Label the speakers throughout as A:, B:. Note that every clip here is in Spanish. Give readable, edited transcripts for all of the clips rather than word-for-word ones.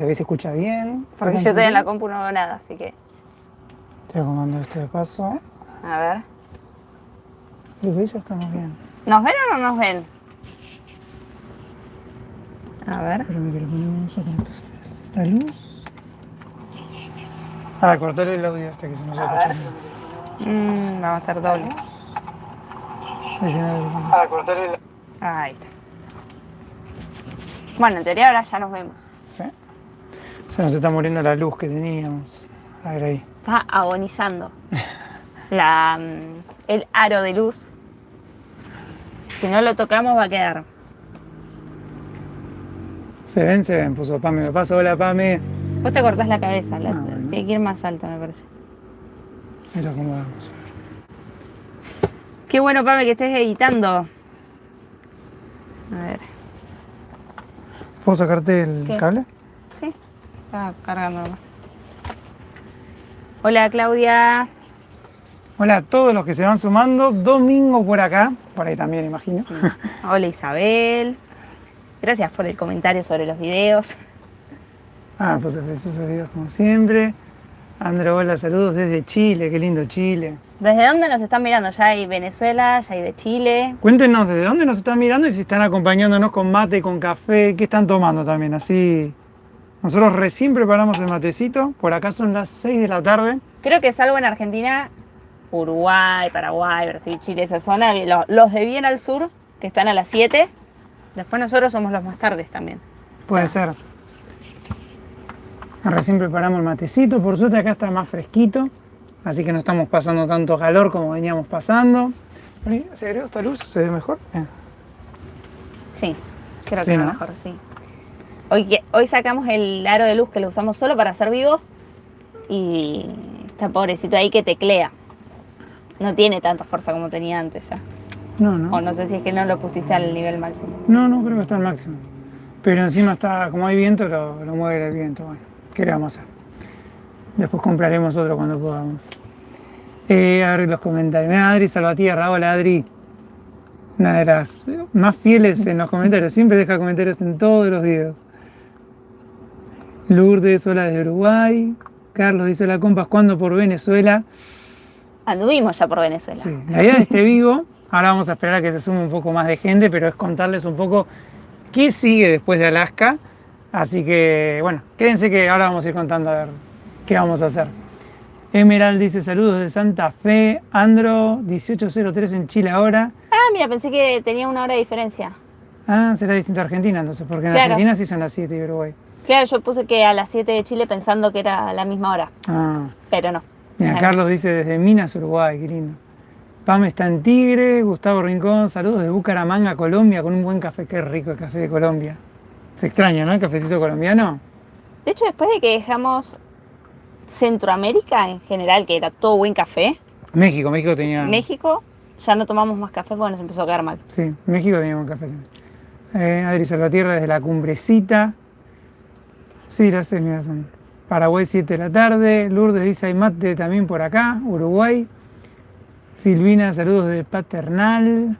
A: A ver si escucha bien.
B: Porque yo estoy en la compu, no veo nada, así que...
A: Estoy acomodando esto de paso.
B: A ver.
A: Creo que ya estamos bien.
B: ¿Nos ven o no nos ven? A ver.
A: Espérame que le ponemos esta luz. Cortarle el audio hasta que se nos escucha bien.
B: Vamos a hacer doble.
A: Cortarle el...
B: Ahí está. Bueno, en teoría ahora ya nos vemos.
A: Sí. Se nos está muriendo la luz que teníamos. A ver ahí.
B: Está agonizando el aro de luz. Si no lo tocamos va a quedar.
A: Se ven, puso Pame. Me pasa, hola Pame.
B: Vos te cortás la cabeza,
A: Bueno.
B: tiene que ir más alto, me parece.
A: Ahí lo acomodamos.
B: Qué bueno, Pame, que estés editando. A ver.
A: ¿Puedo sacarte el
B: ¿Qué?
A: cable?
B: Sí, está cargando nomás. Hola, Claudia.
A: Hola a todos los que se van sumando. Domingo por acá. Por ahí también, imagino.
B: Sí. Hola, Isabel. Gracias por el comentario sobre los videos.
A: Pues esos videos como siempre. Andro, hola, saludos desde Chile. Qué lindo Chile.
B: ¿Desde dónde nos están mirando? Ya hay Venezuela, ya hay de Chile.
A: Cuéntenos desde dónde nos están mirando y si están acompañándonos con mate, con café, qué están tomando también. Así, nosotros recién preparamos el matecito. Por acá son las 6 de la tarde.
B: Creo que salvo en Argentina, Uruguay, Paraguay, Brasil, Chile, esa zona, los de bien al sur, que están a las 7. Después nosotros somos los más tardes también.
A: Puede ser. Recién preparamos el matecito. Por suerte acá está más fresquito. Así que no estamos pasando tanto calor como veníamos pasando. ¿Se agregó esta luz? ¿Se ve mejor?
B: Sí, creo
A: Sí,
B: que
A: ¿no?
B: mejor, sí. Hoy sacamos el aro de luz que lo usamos solo para hacer vivos y está pobrecito ahí que teclea. No tiene tanta fuerza como tenía antes ya.
A: No.
B: O no sé si es que no lo pusiste al nivel máximo.
A: No, creo que está al máximo. Pero encima está, como hay viento, lo mueve el viento. Bueno, ¿qué le vamos a hacer? Después compraremos otro cuando podamos. A ver los comentarios. Mira, Adri Salvatierra, hola Adri. Una de las más fieles en los comentarios. Siempre deja comentarios en todos los videos. Lourdes, hola desde Uruguay. Carlos dice, hola compas, ¿cuándo por Venezuela?
B: Anduvimos ya por Venezuela.
A: Sí, la idea de este vivo, ahora vamos a esperar a que se sume un poco más de gente, pero es contarles un poco qué sigue después de Alaska. Así que, bueno, quédense que ahora vamos a ir contando a ver qué vamos a hacer. Emerald dice, saludos de Santa Fe. Andro, 1803 en Chile ahora.
B: Mira, pensé que tenía una hora de diferencia.
A: Será distinto a Argentina entonces, porque en
B: Claro.
A: Argentina sí son las 7 y Uruguay.
B: Claro, yo puse que a las 7 de Chile pensando que era la misma hora, pero no.
A: Mira, Carlos dice desde Minas, Uruguay, qué lindo. Pam está en Tigre, Gustavo Rincón, saludos de Bucaramanga, Colombia, con un buen café. Qué rico el café de Colombia. Se extraña, ¿no? El cafecito colombiano.
B: De hecho, después de que dejamos Centroamérica en general, que era todo buen café,
A: México tenía...
B: México, ya no tomamos más café porque nos empezó a quedar mal.
A: Sí, México tenía buen café también. Adri Salvatierra desde la Cumbrecita. Sí, lo sé, mira, son Paraguay 7 de la tarde. Lourdes dice, hay mate también por acá, Uruguay. Silvina, saludos de Paternal.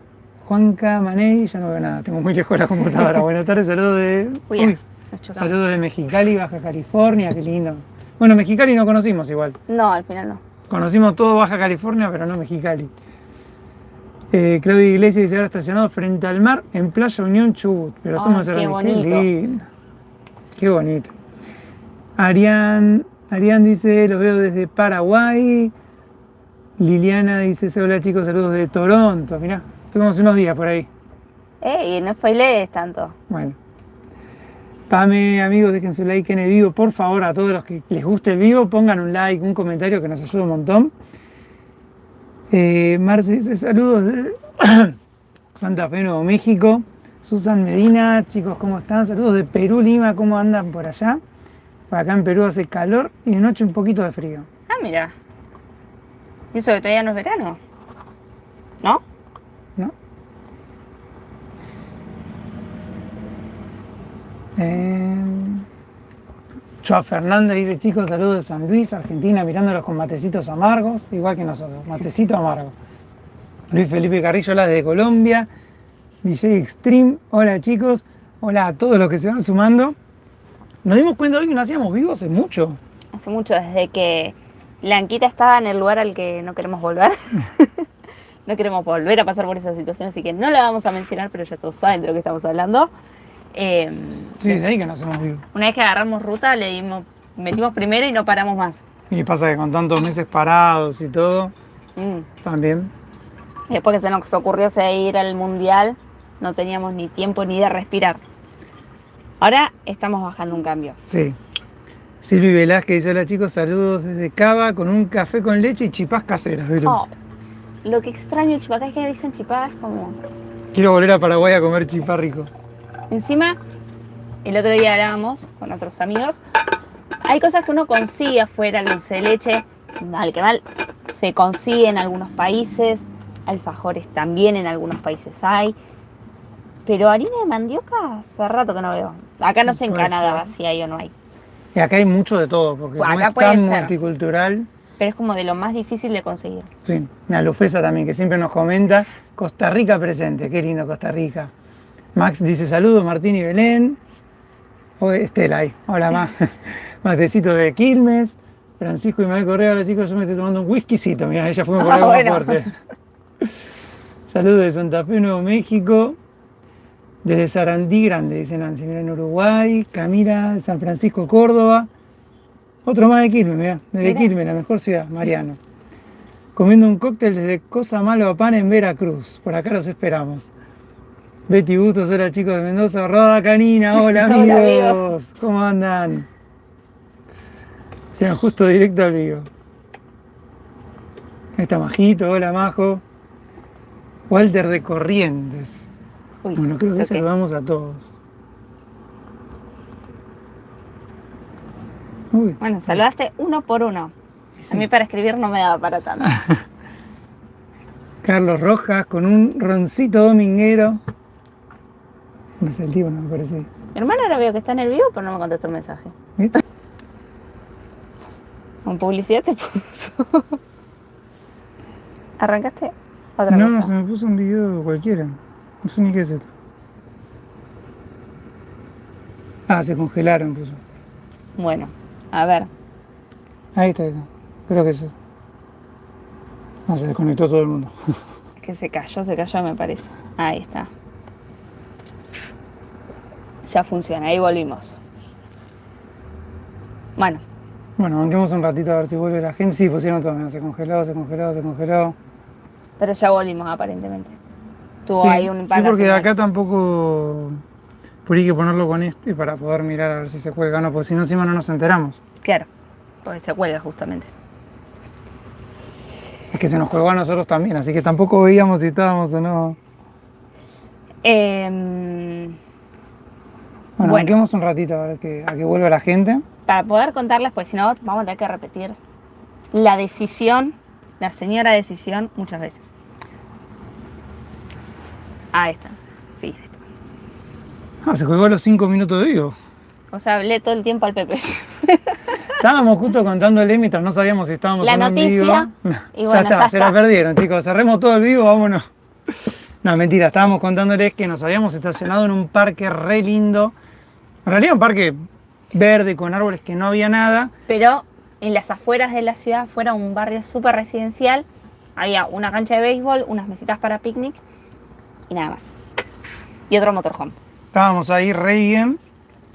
A: Juanca, Maney, ya no veo nada, tengo muy lejos la computadora. Buenas tardes, saludos de...
B: nos chocamos.
A: Saludos de Mexicali, Baja California, qué lindo. Bueno, Mexicali no conocimos igual.
B: No, al final no.
A: Conocimos todo Baja California, pero no Mexicali. Claudia Iglesias dice, ahora estacionado frente al mar en Playa Unión, Chubut. Pero somos
B: qué
A: hermanos.
B: bonito.
A: Qué lindo. Qué bonito. Arián dice, los veo desde Paraguay. Liliana dice, hola chicos, saludos de Toronto. Mirá, estuvimos unos días por ahí.
B: Y no spoilees tanto.
A: Bueno. Pame, amigos, dejen su like en el vivo. Por favor, a todos los que les guste el vivo, pongan un like, un comentario que nos ayuda un montón. Marce dice, saludos de Santa Fe, Nuevo México. Susan Medina, chicos, ¿cómo están? Saludos de Perú, Lima, ¿cómo andan por allá? Por acá en Perú hace calor y de noche un poquito de frío.
B: Mira. ¿Y eso que todavía no es verano? ¿No?
A: ¿No? Joa Fernández dice, chicos, saludos de San Luis, Argentina, mirándolos con matecitos amargos, igual que nosotros, matecito amargo. Luis Felipe Carrillo, hola desde Colombia. DJ Extreme, hola chicos, hola a todos los que se van sumando. Nos dimos cuenta hoy que no hacíamos vivo hace mucho.
B: Hace mucho, desde que Blanquita estaba en el lugar al que no queremos volver. No queremos volver a pasar por esa situación, así que no la vamos a mencionar, pero ya todos saben de lo que estamos hablando.
A: Sí, desde ahí que no hacemos vivo.
B: Una vez que agarramos ruta, metimos primero y no paramos más.
A: Y pasa que con tantos meses parados y todo, también.
B: Y después que se nos ocurrió ir al mundial, no teníamos ni tiempo ni de respirar. Ahora estamos bajando un cambio.
A: Sí. Silvi Velázquez dice: hola chicos, saludos desde Cava con un café con leche y chipás caseras.
B: Oh, lo que extraño el chipá, acá es que dicen chipá, es como...
A: Quiero volver a Paraguay a comer chipá rico.
B: Encima, el otro día hablábamos con otros amigos, hay cosas que uno consigue afuera, el dulce de leche, mal que mal, se consigue en algunos países, alfajores también en algunos países hay, pero harina de mandioca hace rato que no veo. Acá no sé en Canadá si hay o no hay.
A: Y acá hay mucho de todo, porque
B: Pues
A: como
B: acá
A: es
B: puede
A: tan
B: ser,
A: multicultural.
B: pero es como de lo más difícil de conseguir.
A: Sí, la Lufesa también, que siempre nos comenta, Costa Rica presente, qué lindo Costa Rica. Max dice: saludos Martín y Belén. Estela ahí, hola Max. Matecito de Quilmes. Francisco y Manuel Correa: hola chicos, yo me estoy tomando un whiskycito, mirá, ella fue por algo más fuerte. Saludos de Santa Fe, Nuevo México. Desde Sarandí Grande, dice Nancy, mirá, en Uruguay. Camila de San Francisco, Córdoba. Otro más de Quilmes, mirá, desde Quilmes, la mejor ciudad, Mariano. Comiendo un cóctel desde Cosa Malo a Pan en Veracruz. Por acá los esperamos. Betty Bustos, hola chicos de Mendoza. Roda Canina, hola amigos.
B: Hola, amigos.
A: ¿Cómo andan? Llegan justo directo al vivo. Ahí está Majito, hola Majo. Walter de Corrientes.
B: Uy,
A: Bueno, creo que saludamos a todos. Uy.
B: Bueno, saludaste uno por uno. Sí. A mí para escribir no me daba para tanto.
A: Carlos Rojas con un roncito dominguero. No sé el tipo, no me parece.
B: Mi hermano ahora veo que está en el vivo, pero no me contestó el mensaje.
A: ¿Viste?
B: Con publicidad te puso. ¿Arrancaste otra cosa?
A: No, se me puso un video cualquiera. No sé ni qué es esto. Ah, se congelaron, puso.
B: Bueno, a ver.
A: Ahí está, ahí está. Creo que eso. No, se desconectó todo el mundo.
B: Que se cayó me parece. Ahí está. Ya funciona, ahí volvimos. Bueno.
A: Bueno, banquemos un ratito a ver si vuelve la gente. Sí, pusieron todo. Se congeló, se congeló, se congeló.
B: Pero ya volvimos aparentemente. Tuvo
A: sí,
B: ahí un impacto.
A: Sí, porque de acá tampoco... Por ahí hay que ponerlo con este para poder mirar a ver si se cuelga o no, porque si no encima no nos enteramos.
B: Claro, porque se cuelga justamente.
A: Es que se nos colgó a nosotros también, así que tampoco veíamos si estábamos o no. Bueno, banquemos un ratito a ver a que vuelva la gente.
B: Para poder contarles, pues si no, vamos a tener que repetir la decisión, la señora decisión, muchas veces. Ahí está, sí, ahí está.
A: Ah, se colgó a los 5 minutos de vivo.
B: O sea, hablé todo el tiempo al Pepe.
A: Estábamos justo contándole mientras no sabíamos si estábamos
B: la
A: o no
B: noticia,
A: en vivo.
B: Y bueno,
A: ya se la perdieron, chicos. Cerremos todo el vivo, vámonos. No, mentira, estábamos contándoles que nos habíamos estacionado en un parque re lindo. En realidad un parque verde con árboles que no había nada.
B: Pero en las afueras de la ciudad, fuera un barrio súper residencial, había una cancha de béisbol, unas mesitas para picnic y nada más. Y otro motorhome.
A: Estábamos ahí re bien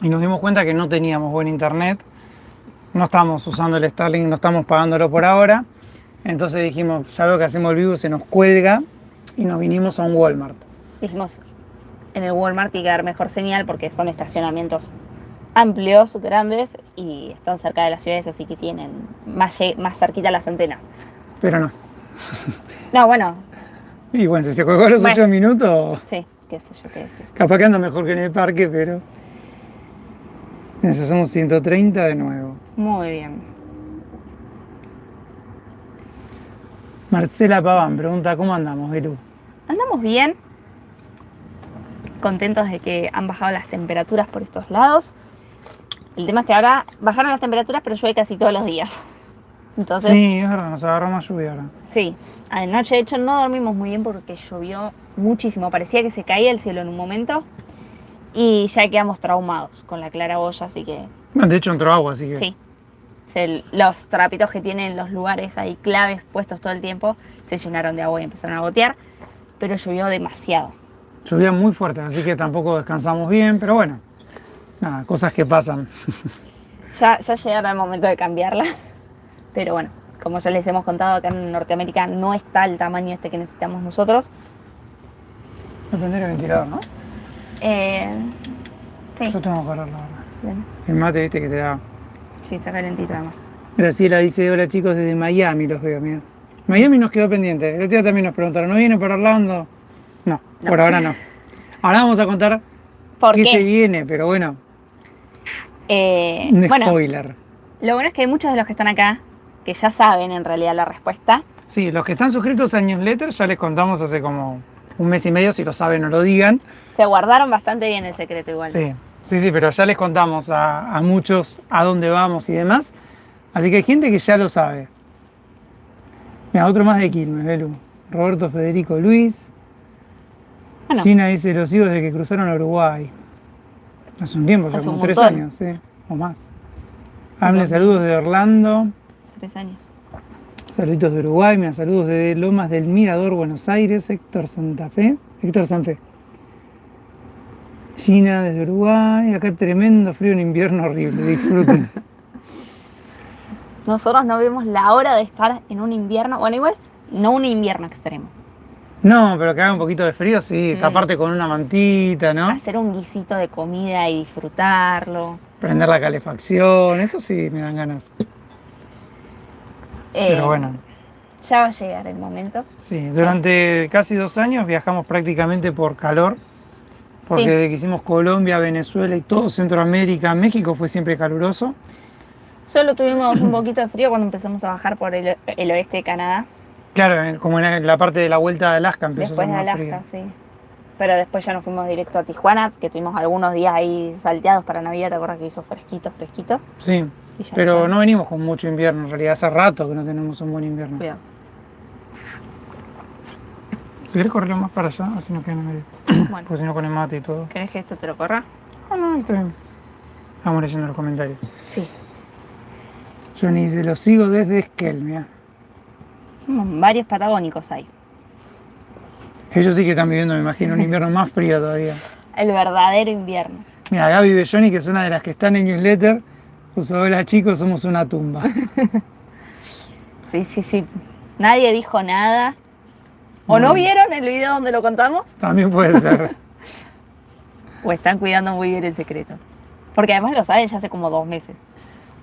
A: y nos dimos cuenta que no teníamos buen internet. No estábamos usando el Starlink, no estamos pagándolo por ahora. Entonces dijimos, ya veo que hacemos el vivo, se nos cuelga y nos vinimos a un Walmart.
B: Dijimos, en el Walmart tiene que dar mejor señal porque son estacionamientos amplios, grandes y están cerca de las ciudades, así que tienen más cerquita las antenas.
A: Pero no.
B: No, bueno.
A: Y bueno, si se colgó a los 8 minutos...
B: Sí, qué sé yo qué decir.
A: Capaz que anda mejor que en el parque, pero... Hacemos 130 de nuevo.
B: Muy bien.
A: Marcela Paván pregunta, ¿cómo andamos, Belu?
B: Andamos bien. Contentos de que han bajado las temperaturas por estos lados. El tema es que ahora bajaron las temperaturas, pero llueve casi todos los días. Entonces,
A: sí, es verdad, nos agarró más lluvia ahora.
B: Sí, anoche de hecho no dormimos muy bien porque llovió muchísimo. Parecía que se caía el cielo en un momento. Y ya quedamos traumados con la claraboya, así que
A: Bueno, de hecho entró agua, así que...
B: sí. Los trapitos que tienen los lugares ahí claves puestos todo el tiempo se llenaron de agua y empezaron a gotear, pero llovió demasiado.
A: Llovía muy fuerte, así que tampoco descansamos bien, pero bueno, nada, cosas que pasan.
B: Ya llegará el momento de cambiarla, pero bueno, como ya les hemos contado, acá en Norteamérica no está el tamaño este que necesitamos nosotros.
A: Voy a prender el ventilador, ¿no?
B: Sí.
A: Yo tengo que parar la verdad.
B: Bien.
A: El mate, viste, que te da...
B: Sí, está calentito además.
A: Graciela dice, hola chicos, desde Miami los veo, mira. Miami nos quedó pendiente. El otro día también nos preguntaron, ¿no vienen para Orlando? No, por ahora no. Ahora vamos a contar
B: ¿Por
A: qué
B: qué?
A: se viene, pero bueno, un
B: Bueno,
A: spoiler.
B: lo bueno es que hay muchos de los que están acá que ya saben en realidad la respuesta.
A: Sí, los que están suscritos al newsletter ya les contamos hace como un mes y medio, si lo saben no lo digan.
B: Se guardaron bastante bien el secreto igual.
A: Sí, pero ya les contamos a muchos a dónde vamos y demás. Así que hay gente que ya lo sabe. Mira, otro más de Quilmes, Belu. Roberto Federico Luis.
B: Bueno.
A: Gina dice, los sigo desde que cruzaron a Uruguay. Hace un tiempo, ya
B: Hace
A: como
B: un
A: 3
B: montón.
A: años, sí, o más. Hable saludos de Orlando.
B: 3 años.
A: Saluditos de Uruguay, mira, saludos de Lomas del Mirador, Buenos Aires, Héctor Sanfe. Gina desde Uruguay, acá tremendo frío en invierno horrible, disfruten.
B: Nosotros no vemos la hora de estar en un invierno, bueno, igual, no un invierno extremo.
A: No, pero que haga un poquito de frío, sí, taparte con una mantita, ¿no?
B: Hacer un guisito de comida y disfrutarlo.
A: Prender la calefacción, eso sí me dan ganas. Pero bueno.
B: Ya va a llegar el momento.
A: Sí, durante casi 2 años viajamos prácticamente por calor. Porque
B: Sí.
A: desde que hicimos Colombia, Venezuela y todo Centroamérica, México fue siempre caluroso.
B: Solo tuvimos un poquito de frío cuando empezamos a bajar por el oeste de Canadá.
A: Claro, como en la parte de la vuelta de Alaska empezó
B: Después
A: a
B: de
A: ser más
B: Alaska,
A: frío.
B: sí. Pero después ya nos fuimos directo a Tijuana, que tuvimos algunos días ahí salteados para Navidad, ¿te acuerdas que hizo fresquito?
A: Sí,
B: Y ya
A: pero
B: fue.
A: no venimos con mucho invierno, en realidad hace rato que no tenemos un buen invierno.
B: Cuidado.
A: Si querés correrlo más para allá, así nos queda en el medio.
B: Bueno,
A: Porque si no con el mate y todo.
B: ¿querés que esto te lo corra?
A: Ah, no, está bien. Vamos leyendo los comentarios.
B: Sí.
A: Johnny dice, lo sigo desde Esquel, mira.
B: Varios patagónicos hay.
A: Ellos sí que están viviendo, me imagino, un invierno más frío todavía.
B: El verdadero invierno.
A: Mira, acá vive Johnny, que es una de las que están en newsletter. Puso, hola chicos, somos una tumba.
B: Sí. Nadie dijo nada. ¿O no vieron el video donde lo contamos?
A: También puede ser.
B: O están cuidando muy bien el secreto. Porque además lo saben ya hace como 2 meses.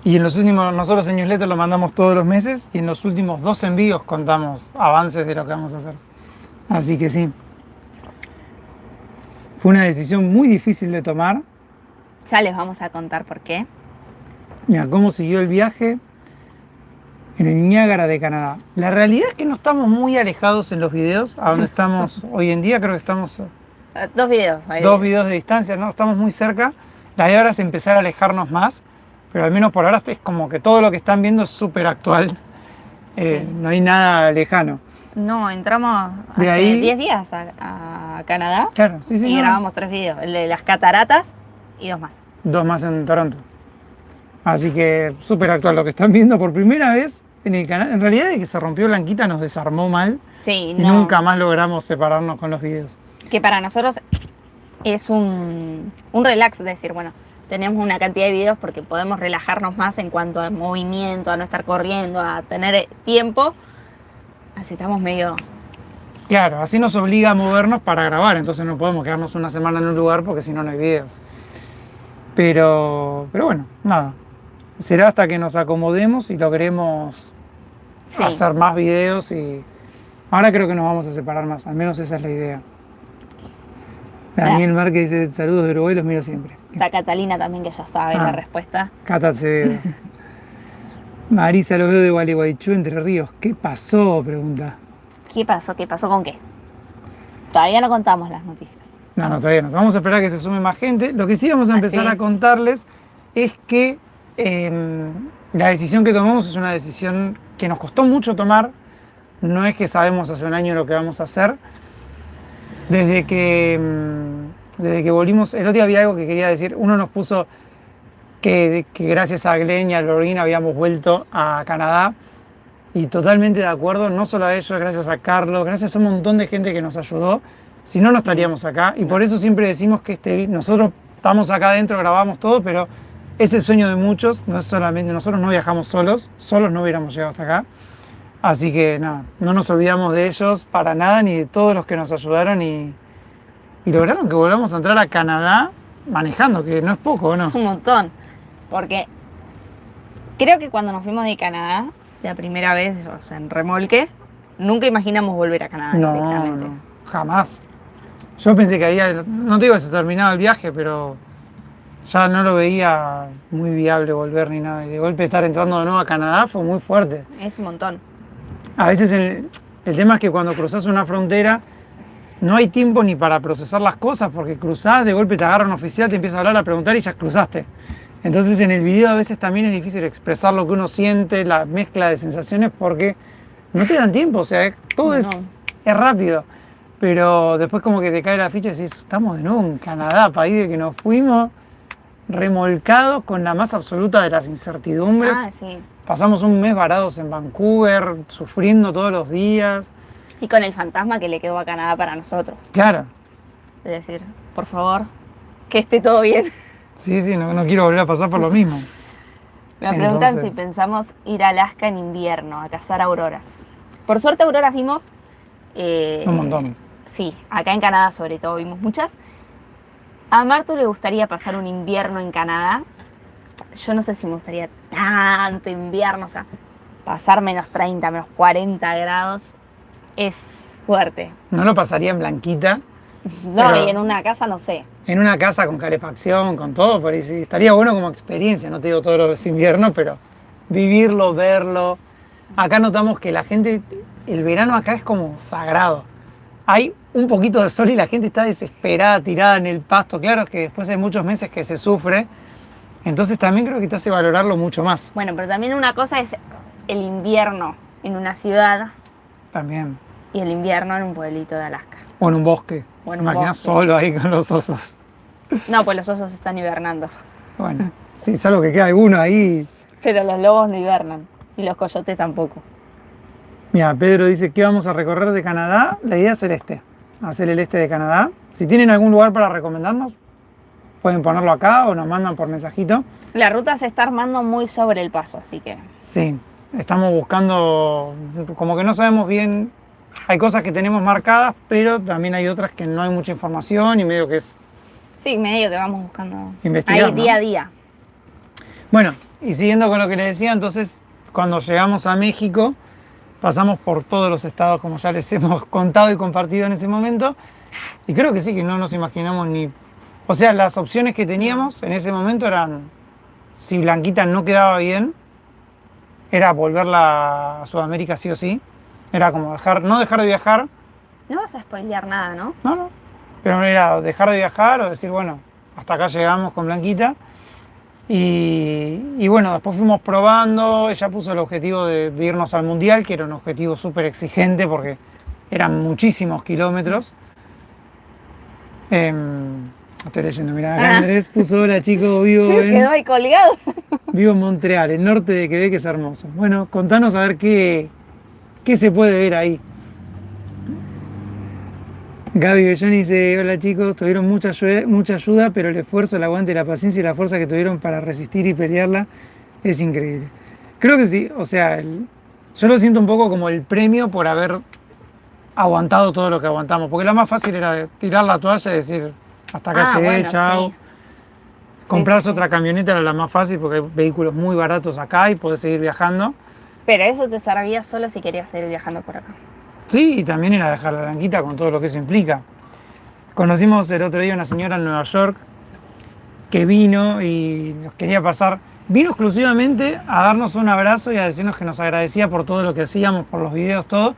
A: Y en los últimos, nosotros en newsletter lo mandamos todos los meses y en los últimos 2 envíos contamos avances de lo que vamos a hacer. Así que sí. Fue una decisión muy difícil de tomar.
B: Ya les vamos a contar por qué.
A: Mira, cómo siguió el viaje en el Niágara de Canadá. La realidad es que no estamos muy alejados en los videos a donde estamos hoy en día. Creo que estamos
B: 2 videos. Ahí.
A: 2 videos de distancia, ¿no? Estamos muy cerca. La idea ahora es empezar a alejarnos más. Pero al menos por ahora es como que todo lo que están viendo es súper actual.
B: Sí.
A: No hay nada lejano.
B: No, entramos
A: De
B: hace
A: ahí-
B: 10 días a Canadá
A: Claro, sí,
B: y
A: no.
B: grabamos 3 videos. El de las cataratas y 2 más.
A: 2 más en Toronto. Así que súper actual lo que están viendo por primera vez en el canal. En realidad, de que se rompió Blanquita nos desarmó mal
B: Sí,
A: y
B: no.
A: nunca más logramos separarnos con los videos.
B: Que para nosotros es un relax decir, bueno, tenemos una cantidad de videos porque podemos relajarnos más en cuanto al movimiento, a no estar corriendo, a tener tiempo. Así estamos medio...
A: Claro, así nos obliga a movernos para grabar, entonces no podemos quedarnos una semana en un lugar porque si no, no hay videos. Pero bueno, nada. Será hasta que nos acomodemos y logremos
B: Sí.
A: hacer más videos y ahora creo que nos vamos a separar más, al menos esa es la idea. Daniel Márquez dice saludos de Uruguay, los miro siempre.
B: Está Catalina también que ya sabe la respuesta.
A: Cata Acevedo. Marisa, los veo de Gualeguaychú, Entre Ríos. ¿Qué pasó? Pregunta.
B: ¿Qué pasó? ¿Qué pasó con qué? Todavía no contamos las noticias.
A: No, todavía no. Vamos a esperar a que se sume más gente. Lo que sí vamos a empezar a contarles es que la decisión que tomamos es una decisión que nos costó mucho tomar. No es que sabemos hace un año lo que vamos a hacer. Desde que Desde que volvimos, el otro día había algo que quería decir. Uno nos puso que gracias a Glenn y a Lorraine habíamos vuelto a Canadá. Y totalmente de acuerdo, no solo a ellos, gracias a Carlos, gracias a un montón de gente que nos ayudó. Si no, no estaríamos acá. Y por eso siempre decimos que nosotros estamos acá adentro, grabamos todo, pero es el sueño de muchos, no es solamente nosotros, no viajamos solos no hubiéramos llegado hasta acá. Así que nada, no nos olvidamos de ellos para nada, ni de todos los que nos ayudaron y lograron que volvamos a entrar a Canadá manejando, que no es poco, ¿no?
B: Es un montón, porque creo que cuando nos fuimos de Canadá, la primera vez, o sea, en remolque, nunca imaginamos volver a Canadá directamente.
A: No, jamás. Yo pensé que no te digo que se terminaba el viaje, pero ya no lo veía muy viable volver ni nada. Y de golpe estar entrando de nuevo a Canadá fue muy fuerte.
B: Es un montón.
A: A veces el tema es que cuando cruzas una frontera no hay tiempo ni para procesar las cosas, porque cruzás, de golpe te agarra un oficial, te empieza a hablar, a preguntar y ya cruzaste. Entonces en el video a veces también es difícil expresar lo que uno siente, la mezcla de sensaciones, porque no te dan tiempo, o sea, todo es rápido. Pero después como que te cae la ficha y decís, estamos de nuevo en Canadá, país de que nos fuimos remolcados con la más absoluta de las incertidumbres.
B: Ah, sí.
A: Pasamos un mes varados en Vancouver, sufriendo todos los días.
B: Y con el fantasma que le quedó a Canadá para nosotros.
A: Claro.
B: Es decir, por favor, que esté todo bien.
A: Sí, no quiero volver a pasar por lo mismo.
B: Me preguntan si pensamos ir a Alaska en invierno, a cazar auroras. Por suerte auroras vimos...
A: un montón.
B: Sí, acá en Canadá sobre todo vimos muchas. A Martu le gustaría pasar un invierno en Canadá. Yo no sé si me gustaría tanto invierno, o sea, pasar menos 30, menos 40 grados es fuerte.
A: No lo pasaría en Blanquita.
B: No, pero y en una casa no sé.
A: En una casa con calefacción, con todo, por ahí sí. Estaría bueno como experiencia, no te digo todos los inviernos, pero vivirlo, verlo. Acá notamos que la gente, el verano acá es como sagrado. Hay un poquito de sol y la gente está desesperada, tirada en el pasto. Claro que después hay muchos meses que se sufre, entonces también creo que te hace valorarlo mucho más.
B: Bueno, pero también una cosa es el invierno en una ciudad.
A: También.
B: Y el invierno en un pueblito de Alaska.
A: O en un bosque.
B: O en un
A: Imaginás
B: bosque.
A: solo ahí con los osos.
B: No, pues los osos están hibernando.
A: Bueno, sí, salvo que queda alguno ahí.
B: Pero los lobos no hibernan. Y los coyotes tampoco.
A: Mira, Pedro dice que vamos a recorrer de Canadá. La idea es hacer el este de Canadá. Si tienen algún lugar para recomendarnos, pueden ponerlo acá o nos mandan por mensajito.
B: La ruta se está armando muy sobre el paso, así que...
A: Sí, estamos buscando, como que no sabemos bien, hay cosas que tenemos marcadas, pero también hay otras que no hay mucha información y medio que es...
B: Sí, medio que vamos buscando
A: investigar,
B: ahí día a día.
A: Bueno, y siguiendo con lo que les decía, entonces, cuando llegamos a México, pasamos por todos los estados, como ya les hemos contado y compartido en ese momento, y creo que sí, que no nos imaginamos ni... O sea, las opciones que teníamos en ese momento eran, si Blanquita no quedaba bien, era volverla a Sudamérica sí o sí. Era como no dejar de viajar.
B: No vas a spoilear nada, ¿no?
A: No. Pero era dejar de viajar o decir, bueno, hasta acá llegamos con Blanquita. Y bueno, después fuimos probando. Ella puso el objetivo de irnos al Mundial, que era un objetivo súper exigente porque eran muchísimos kilómetros. Estoy leyendo, mirá, Andrés puso, hola chicos,
B: quedó ahí colgado.
A: Vivo en Montreal, el norte de Quebec es hermoso. Bueno, contanos a ver qué se puede ver ahí. Gaby Bellón dice, hola chicos, tuvieron mucha ayuda, pero el esfuerzo, el aguante, la paciencia y la fuerza que tuvieron para resistir y pelearla es increíble. Creo que sí, o sea, yo lo siento un poco como el premio por haber aguantado todo lo que aguantamos, porque lo más fácil era tirar la toalla y decir, hasta acá llegué,
B: bueno,
A: chao.
B: Sí.
A: Comprarse otra camioneta era la más fácil porque hay vehículos muy baratos acá y podés seguir viajando.
B: Pero eso te servía solo si querías seguir viajando por acá.
A: Sí, y también era dejar la Blanquita con todo lo que eso implica. Conocimos el otro día una señora en Nueva York que vino y nos quería pasar. Vino exclusivamente a darnos un abrazo y a decirnos que nos agradecía por todo lo que hacíamos, por los videos, todo.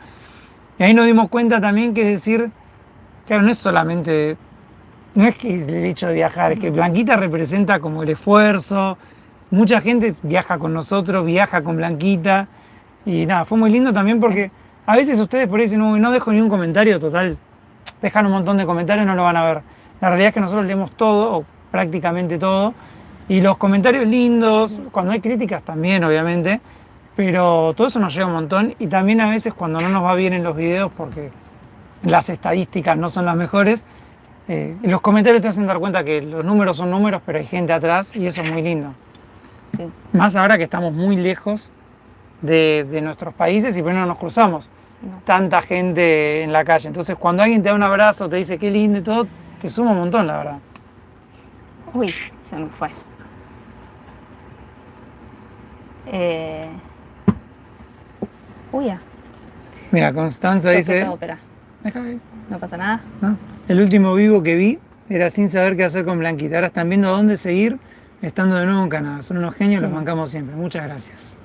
A: Y ahí nos dimos cuenta también que decir, claro, no es solamente... No es que el hecho de viajar, es que Blanquita representa como el esfuerzo. Mucha gente viaja con nosotros, viaja con Blanquita. Y nada, fue muy lindo también porque a veces ustedes por ahí dicen, no dejo ni un comentario, total. Dejan un montón de comentarios, no lo van a ver. La realidad es que nosotros leemos todo, o prácticamente todo, y los comentarios lindos, cuando hay críticas también, obviamente, pero todo eso nos llega un montón, y también a veces cuando no nos va bien en los videos, porque las estadísticas no son las mejores, los comentarios te hacen dar cuenta que los números son números, pero hay gente atrás, y eso es muy lindo.
B: Sí.
A: Más ahora que estamos muy lejos de nuestros países y por ahí no nos cruzamos
B: No.
A: tanta gente en la calle. Entonces, cuando alguien te da un abrazo, te dice qué lindo y todo, te suma un montón, la verdad.
B: Uy, se me fue. Uy, ya.
A: Mira, Constanza
B: Toqué
A: dice,
B: todo, espera.
A: déjame ver,
B: No pasa nada.
A: ¿no? El último vivo que vi era sin saber qué hacer con Blanquita. Ahora están viendo a dónde seguir estando de nuevo en Canadá. Son unos genios, los bancamos siempre. Muchas gracias.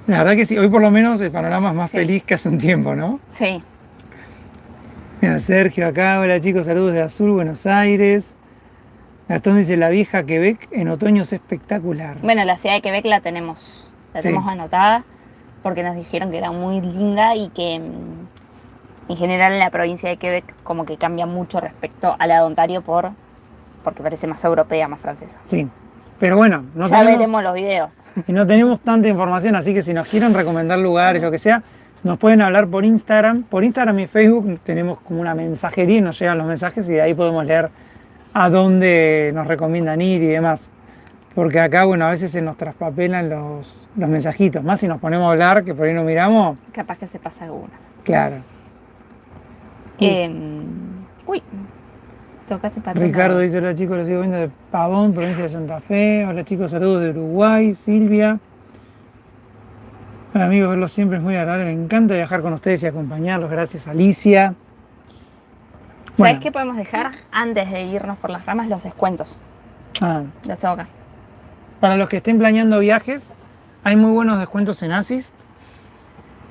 A: La verdad que sí, hoy por lo menos el panorama es más
B: Sí.
A: feliz que hace un tiempo, ¿no?
B: Sí.
A: Mira, Sergio acá, hola chicos, saludos de Azul, Buenos Aires. Gastón dice, la vieja Quebec en otoño es espectacular.
B: Bueno, la ciudad de Quebec la tenemos
A: Sí.
B: anotada porque nos dijeron que era muy linda y que en general la provincia de Quebec como que cambia mucho respecto a la de Ontario porque parece más europea, más francesa.
A: Sí, pero bueno,
B: Ya veremos los videos.
A: y no tenemos tanta información, así que si nos quieren recomendar lugares, lo que sea, nos pueden hablar por Instagram. Por Instagram y Facebook tenemos como una mensajería y nos llegan los mensajes y de ahí podemos leer a dónde nos recomiendan ir y demás. Porque acá, bueno, a veces se nos traspapelan los mensajitos, más si nos ponemos a hablar, que por ahí no miramos,
B: Capaz que se pasa alguna.
A: claro.
B: Uy, tocaste para
A: Ricardo dice, hola chicos, los sigo viendo de Pavón, provincia de Santa Fe. Hola chicos, saludos de Uruguay. Silvia. Hola amigos, verlos siempre es muy agradable. Me encanta viajar con ustedes y acompañarlos. Gracias, Alicia.
B: ¿Sabes
A: Bueno.
B: qué podemos dejar antes de irnos por las ramas? Los descuentos. Los tengo acá.
A: Para los que estén planeando viajes, hay muy buenos descuentos en Asis.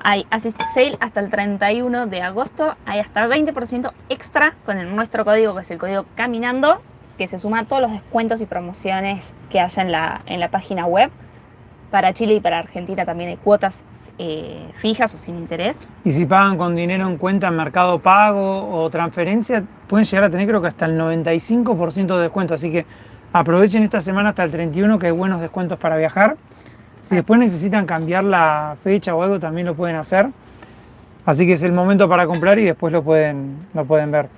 B: Hay Assist Sale hasta el 31 de agosto. Hay hasta 20% extra con nuestro código, que es el código Caminando, que se suma a todos los descuentos y promociones que haya en la página web. Para Chile y para Argentina también hay cuotas fijas o sin interés.
A: Y si pagan con dinero en cuenta en Mercado Pago o transferencia, pueden llegar a tener creo que hasta el 95% de descuento. Así que aprovechen esta semana hasta el 31 que hay buenos descuentos para viajar. Si después necesitan cambiar la fecha o algo, también lo pueden hacer. Así que es el momento para comprar y después lo pueden ver.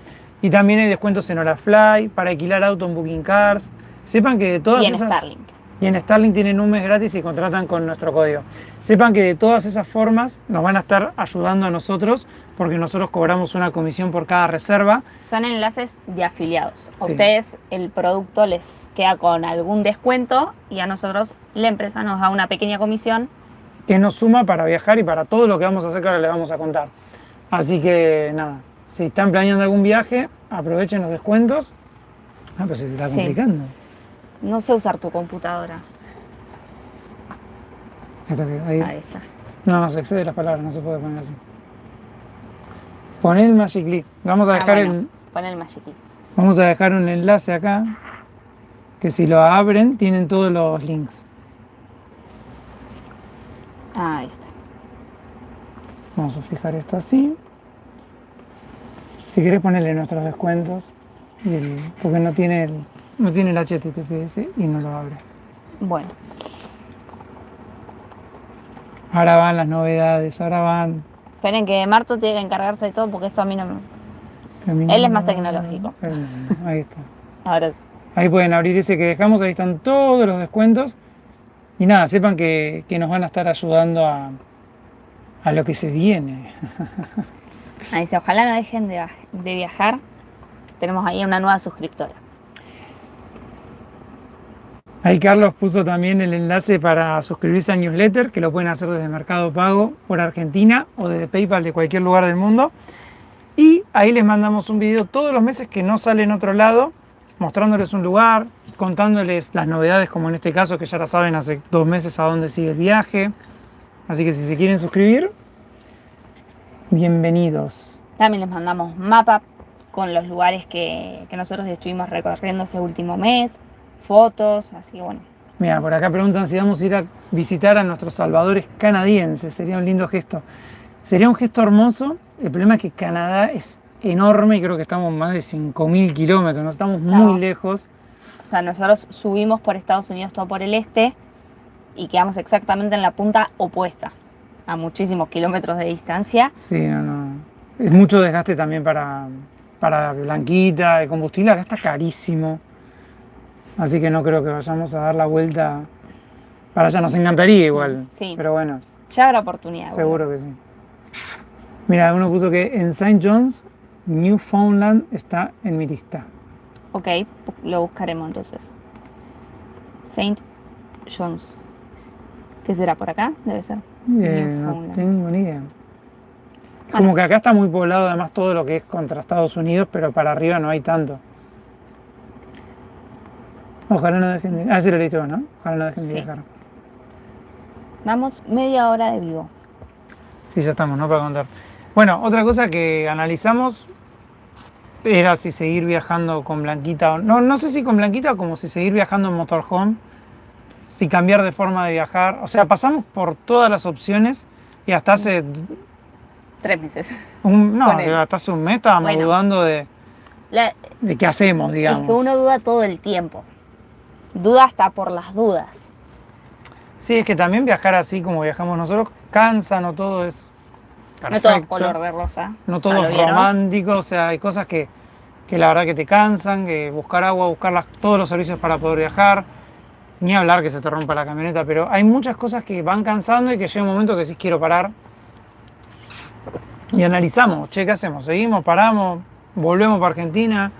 A: Y también hay descuentos en Horafly, para alquilar auto en Booking Cars. Sepan que de todas
B: Y en
A: esas...
B: Starlink.
A: Y en Starlink tienen un mes gratis y contratan con nuestro código. Sepan que de todas esas formas nos van a estar ayudando a nosotros porque nosotros cobramos una comisión por cada reserva.
B: Son enlaces de afiliados. A
A: Sí.
B: ustedes el producto les queda con algún descuento y a nosotros la empresa nos da una pequeña comisión.
A: Que nos suma para viajar y para todo lo que vamos a hacer que ahora les vamos a contar. Así que nada, si están planeando algún viaje, aprovechen los descuentos. Pero se te está
B: Sí.
A: complicando.
B: No sé usar tu computadora.
A: Esto que ahí-
B: Ahí está.
A: No se excede las palabras, no se puede poner así. Poné el Magic Leap. Vamos a dejar
B: Bueno, pon el Magic Key.
A: Vamos a dejar un enlace acá, que si lo abren tienen todos los links.
B: Ahí está.
A: Vamos a fijar esto así. Si querés ponerle nuestros descuentos, porque no tiene el HTTPS y no lo abre.
B: Bueno,
A: Ahora van las novedades, ahora van...
B: esperen que Marto tiene que encargarse de todo porque esto a mí no me... Él es más tecnológico.
A: Ahí está.
B: Ahora sí.
A: Ahí pueden abrir ese que dejamos, ahí están todos los descuentos. Y nada, sepan que nos van a estar ayudando a lo que se viene.
B: Ahí dice, ojalá no dejen de viajar. Tenemos ahí una nueva suscriptora.
A: Ahí Carlos puso también el enlace para suscribirse al newsletter, que lo pueden hacer desde Mercado Pago por Argentina o desde PayPal de cualquier lugar del mundo. Y ahí les mandamos un video todos los meses que no sale en otro lado, mostrándoles un lugar, contándoles las novedades, como en este caso, que ya la saben hace 2 meses a dónde sigue el viaje. Así que si se quieren suscribir, bienvenidos.
B: También les mandamos mapa con los lugares que nosotros estuvimos recorriendo ese último mes, fotos, así que bueno.
A: Mira, por acá preguntan si vamos a ir a visitar a nuestros salvadores canadienses. Sería un lindo gesto. Sería un gesto hermoso. El problema es que Canadá es enorme y creo que estamos más de 5.000 kilómetros, no estamos muy
B: Estamos.
A: lejos.
B: O sea, nosotros subimos por Estados Unidos, todo por el este, y quedamos exactamente en la punta opuesta, a muchísimos kilómetros de distancia.
A: Sí, no. Es mucho desgaste también para Blanquita, el combustible acá está carísimo. Así que no creo que vayamos a dar la vuelta para allá. Nos encantaría igual,
B: Sí.
A: pero bueno,
B: Ya habrá oportunidad.
A: seguro que sí. Mira, uno puso que en St. John's, Newfoundland está en mi lista.
B: Ok, lo buscaremos entonces. Saint John's. ¿Qué será por acá? Debe ser.
A: No
B: Newfoundland.
A: tengo ni idea.
B: Bueno.
A: Como que acá está muy poblado además todo lo que es contra Estados Unidos, pero para arriba no hay tanto. Ojalá no dejen de... Ah, sí lo leíste vos, ¿no? Ojalá no dejen de
B: Sí.
A: viajar.
B: Damos media hora de vivo.
A: Sí, ya estamos, ¿no? Para contar. Bueno, otra cosa que analizamos era si seguir viajando con Blanquita o... No sé si con Blanquita o como si seguir viajando en motorhome, si cambiar de forma de viajar. O sea, pasamos por todas las opciones y hasta hace
B: 3 meses.
A: hasta hace un mes estábamos
B: Bueno.
A: dudando de qué hacemos,
B: Es
A: digamos.
B: que uno duda todo el tiempo. Duda hasta por las dudas.
A: Sí, es que también viajar así como viajamos nosotros cansa, no todo es
B: No todo es
A: perfecto,
B: color de rosa.
A: no
B: ¿Ya
A: todo
B: lo
A: es
B: vieron?
A: romántico, o sea, hay cosas que la verdad que te cansan, que buscar agua, todos los servicios para poder viajar, ni hablar que se te rompa la camioneta, pero hay muchas cosas que van cansando y que llega un momento que decís quiero parar y analizamos, che, ¿qué hacemos? ¿Seguimos, paramos, volvemos para Argentina,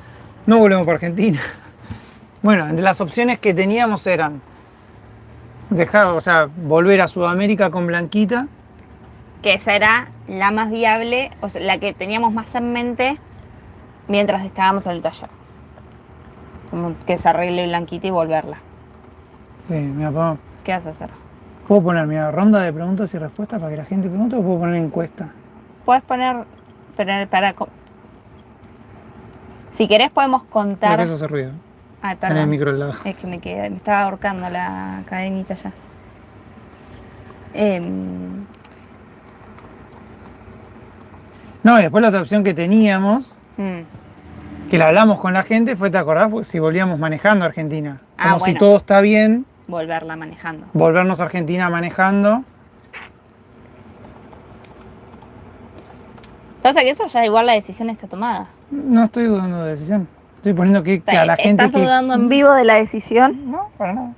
A: no volvemos para Argentina? Bueno, entre las opciones que teníamos eran volver a Sudamérica con Blanquita.
B: Que esa era la más viable, o sea, la que teníamos más en mente mientras estábamos en el taller. Como que se arregle Blanquita y volverla.
A: Sí, mira,
B: ¿Qué vas a hacer?
A: ¿puedo poner, mira, ronda de preguntas y respuestas para que la gente pregunte o puedo poner encuesta?
B: Puedes poner, si querés podemos
A: Creo
B: contar.
A: que eso hace ruido.
B: Ay,
A: En el
B: perdón.
A: micro al lado.
B: Es que me estaba ahorcando la cadenita ya.
A: No, y después la otra opción que teníamos, que la hablamos con la gente, fue, ¿te acordás? Pues, si volvíamos manejando a Argentina.
B: Ah,
A: Como si
B: bueno.
A: todo está bien,
B: Volverla manejando.
A: volvernos a Argentina manejando.
B: Pasa que eso ya igual la decisión está tomada.
A: No estoy dudando de decisión. Estoy poniendo que a la gente
B: ¿Estás
A: que...
B: dudando en vivo de la decisión?
A: No, para nada.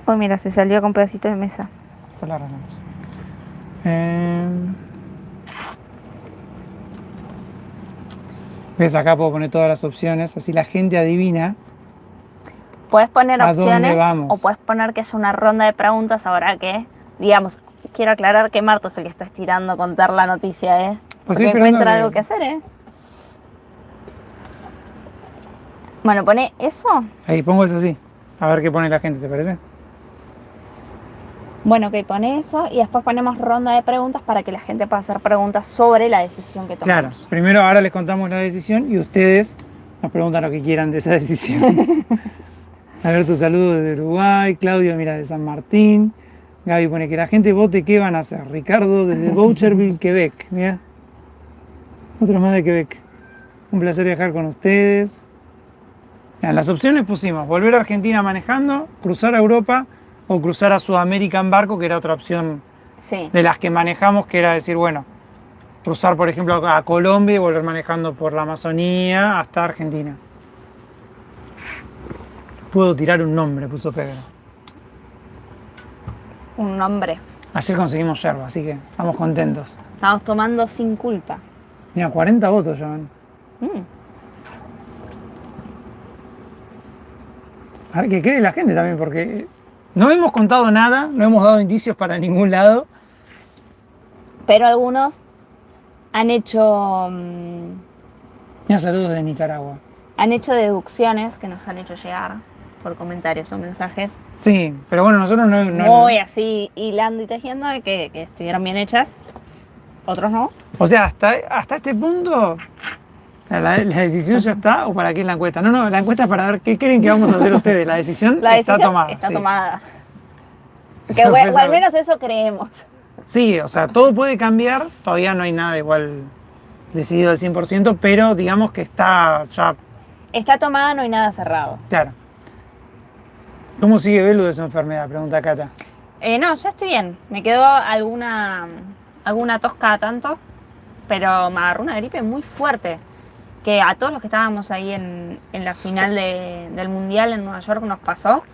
B: Oh, mira, se salió con pedacitos de mesa.
A: Pues la arreglamos. ¿Ves? Acá puedo poner todas las opciones, así la gente adivina.
B: Puedes poner
A: ¿A dónde
B: opciones
A: vamos?
B: o puedes poner que haya una ronda de preguntas ahora que, digamos, quiero aclarar que Marto es el que está estirando contar la noticia, ¿eh? Porque
A: estoy esperando
B: encuentra
A: que-
B: algo que hacer, ¿eh? Bueno, pone eso.
A: Ahí pongo eso así. A ver qué pone la gente, ¿te parece?
B: Bueno, ok, pone eso y después ponemos ronda de preguntas para que la gente pueda hacer preguntas sobre la decisión que
A: Claro,
B: tomamos.
A: primero ahora les contamos la decisión y ustedes nos preguntan lo que quieran de esa decisión. A ver, tu saludo desde Uruguay, Claudio, mira, de San Martín. Gaby pone que la gente vote qué van a hacer. Ricardo desde Boucherville, Quebec. Mira, otro más de Quebec. Un placer viajar con ustedes. En las opciones pusimos volver a Argentina manejando, cruzar a Europa o cruzar a Sudamérica en barco, que era otra opción
B: Sí.
A: de las que manejamos, que era decir, bueno, cruzar por ejemplo a Colombia y volver manejando por la Amazonía hasta Argentina. Puedo tirar un nombre, puso Pedro.
B: Un nombre.
A: Ayer conseguimos yerba, así que estamos contentos.
B: Estamos tomando sin culpa.
A: Mira, 40 votos ya van.
B: Mm.
A: A ver qué cree la gente también, porque no hemos contado nada, no hemos dado indicios para ningún lado.
B: Pero algunos han hecho
A: Mira, saludos de Nicaragua.
B: deducciones que nos han hecho llegar por comentarios o mensajes.
A: Sí, pero bueno, nosotros no...
B: Muy así hilando y tejiendo de que estuvieron bien hechas. Otros no.
A: O sea, hasta este punto, la decisión ya está, ¿o para qué es la encuesta? No, la encuesta es para ver qué creen que vamos a hacer ustedes. La decisión
B: La
A: está
B: decisión
A: tomada.
B: está
A: sí.
B: tomada. Que o al menos eso creemos.
A: Sí, o sea, todo puede cambiar, todavía no hay nada igual decidido al 100%, pero digamos que está ya,
B: Está tomada, no hay nada cerrado.
A: claro. ¿Cómo sigue Belu de su enfermedad? Pregunta Cata.
B: No, ya estoy bien. Me quedó alguna tos cada tanto, pero me agarró una gripe muy fuerte. Que a todos los que estábamos ahí en la final del Mundial en Nueva York nos pasó.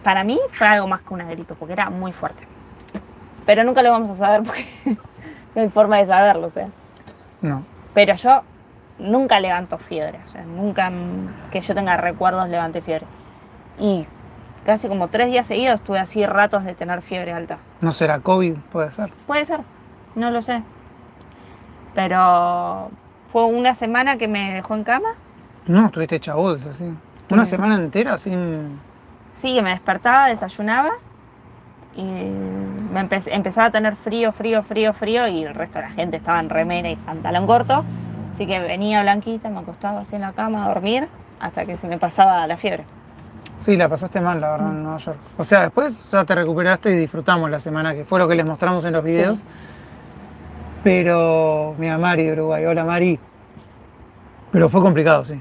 B: Para mí fue algo más que una gripe, porque era muy fuerte. Pero nunca lo vamos a saber porque no hay forma de saberlo, o sea.
A: No.
B: Pero yo nunca levanto fiebre, o sea, nunca que yo tenga recuerdos levanté fiebre. Y casi como 3 días seguidos estuve así ratos de tener fiebre alta.
A: ¿No será COVID? Puede ser.
B: Puede ser, no lo sé. Pero fue una semana que me dejó en cama.
A: No, estuviste hecha bolsa, así. Una semana entera sin...
B: Sí, que me despertaba, desayunaba y empezaba a tener frío y el resto de la gente estaba en remera y pantalón corto. Así que venía blanquita, me acostaba así en la cama a dormir hasta que se me pasaba la fiebre.
A: Sí, la pasaste mal, la verdad, en Nueva York. O sea, después ya te recuperaste y disfrutamos la semana, que fue lo que les mostramos en los videos.
B: Sí.
A: Pero, mira, Mari de Uruguay. Hola, Mari. Pero fue complicado, sí.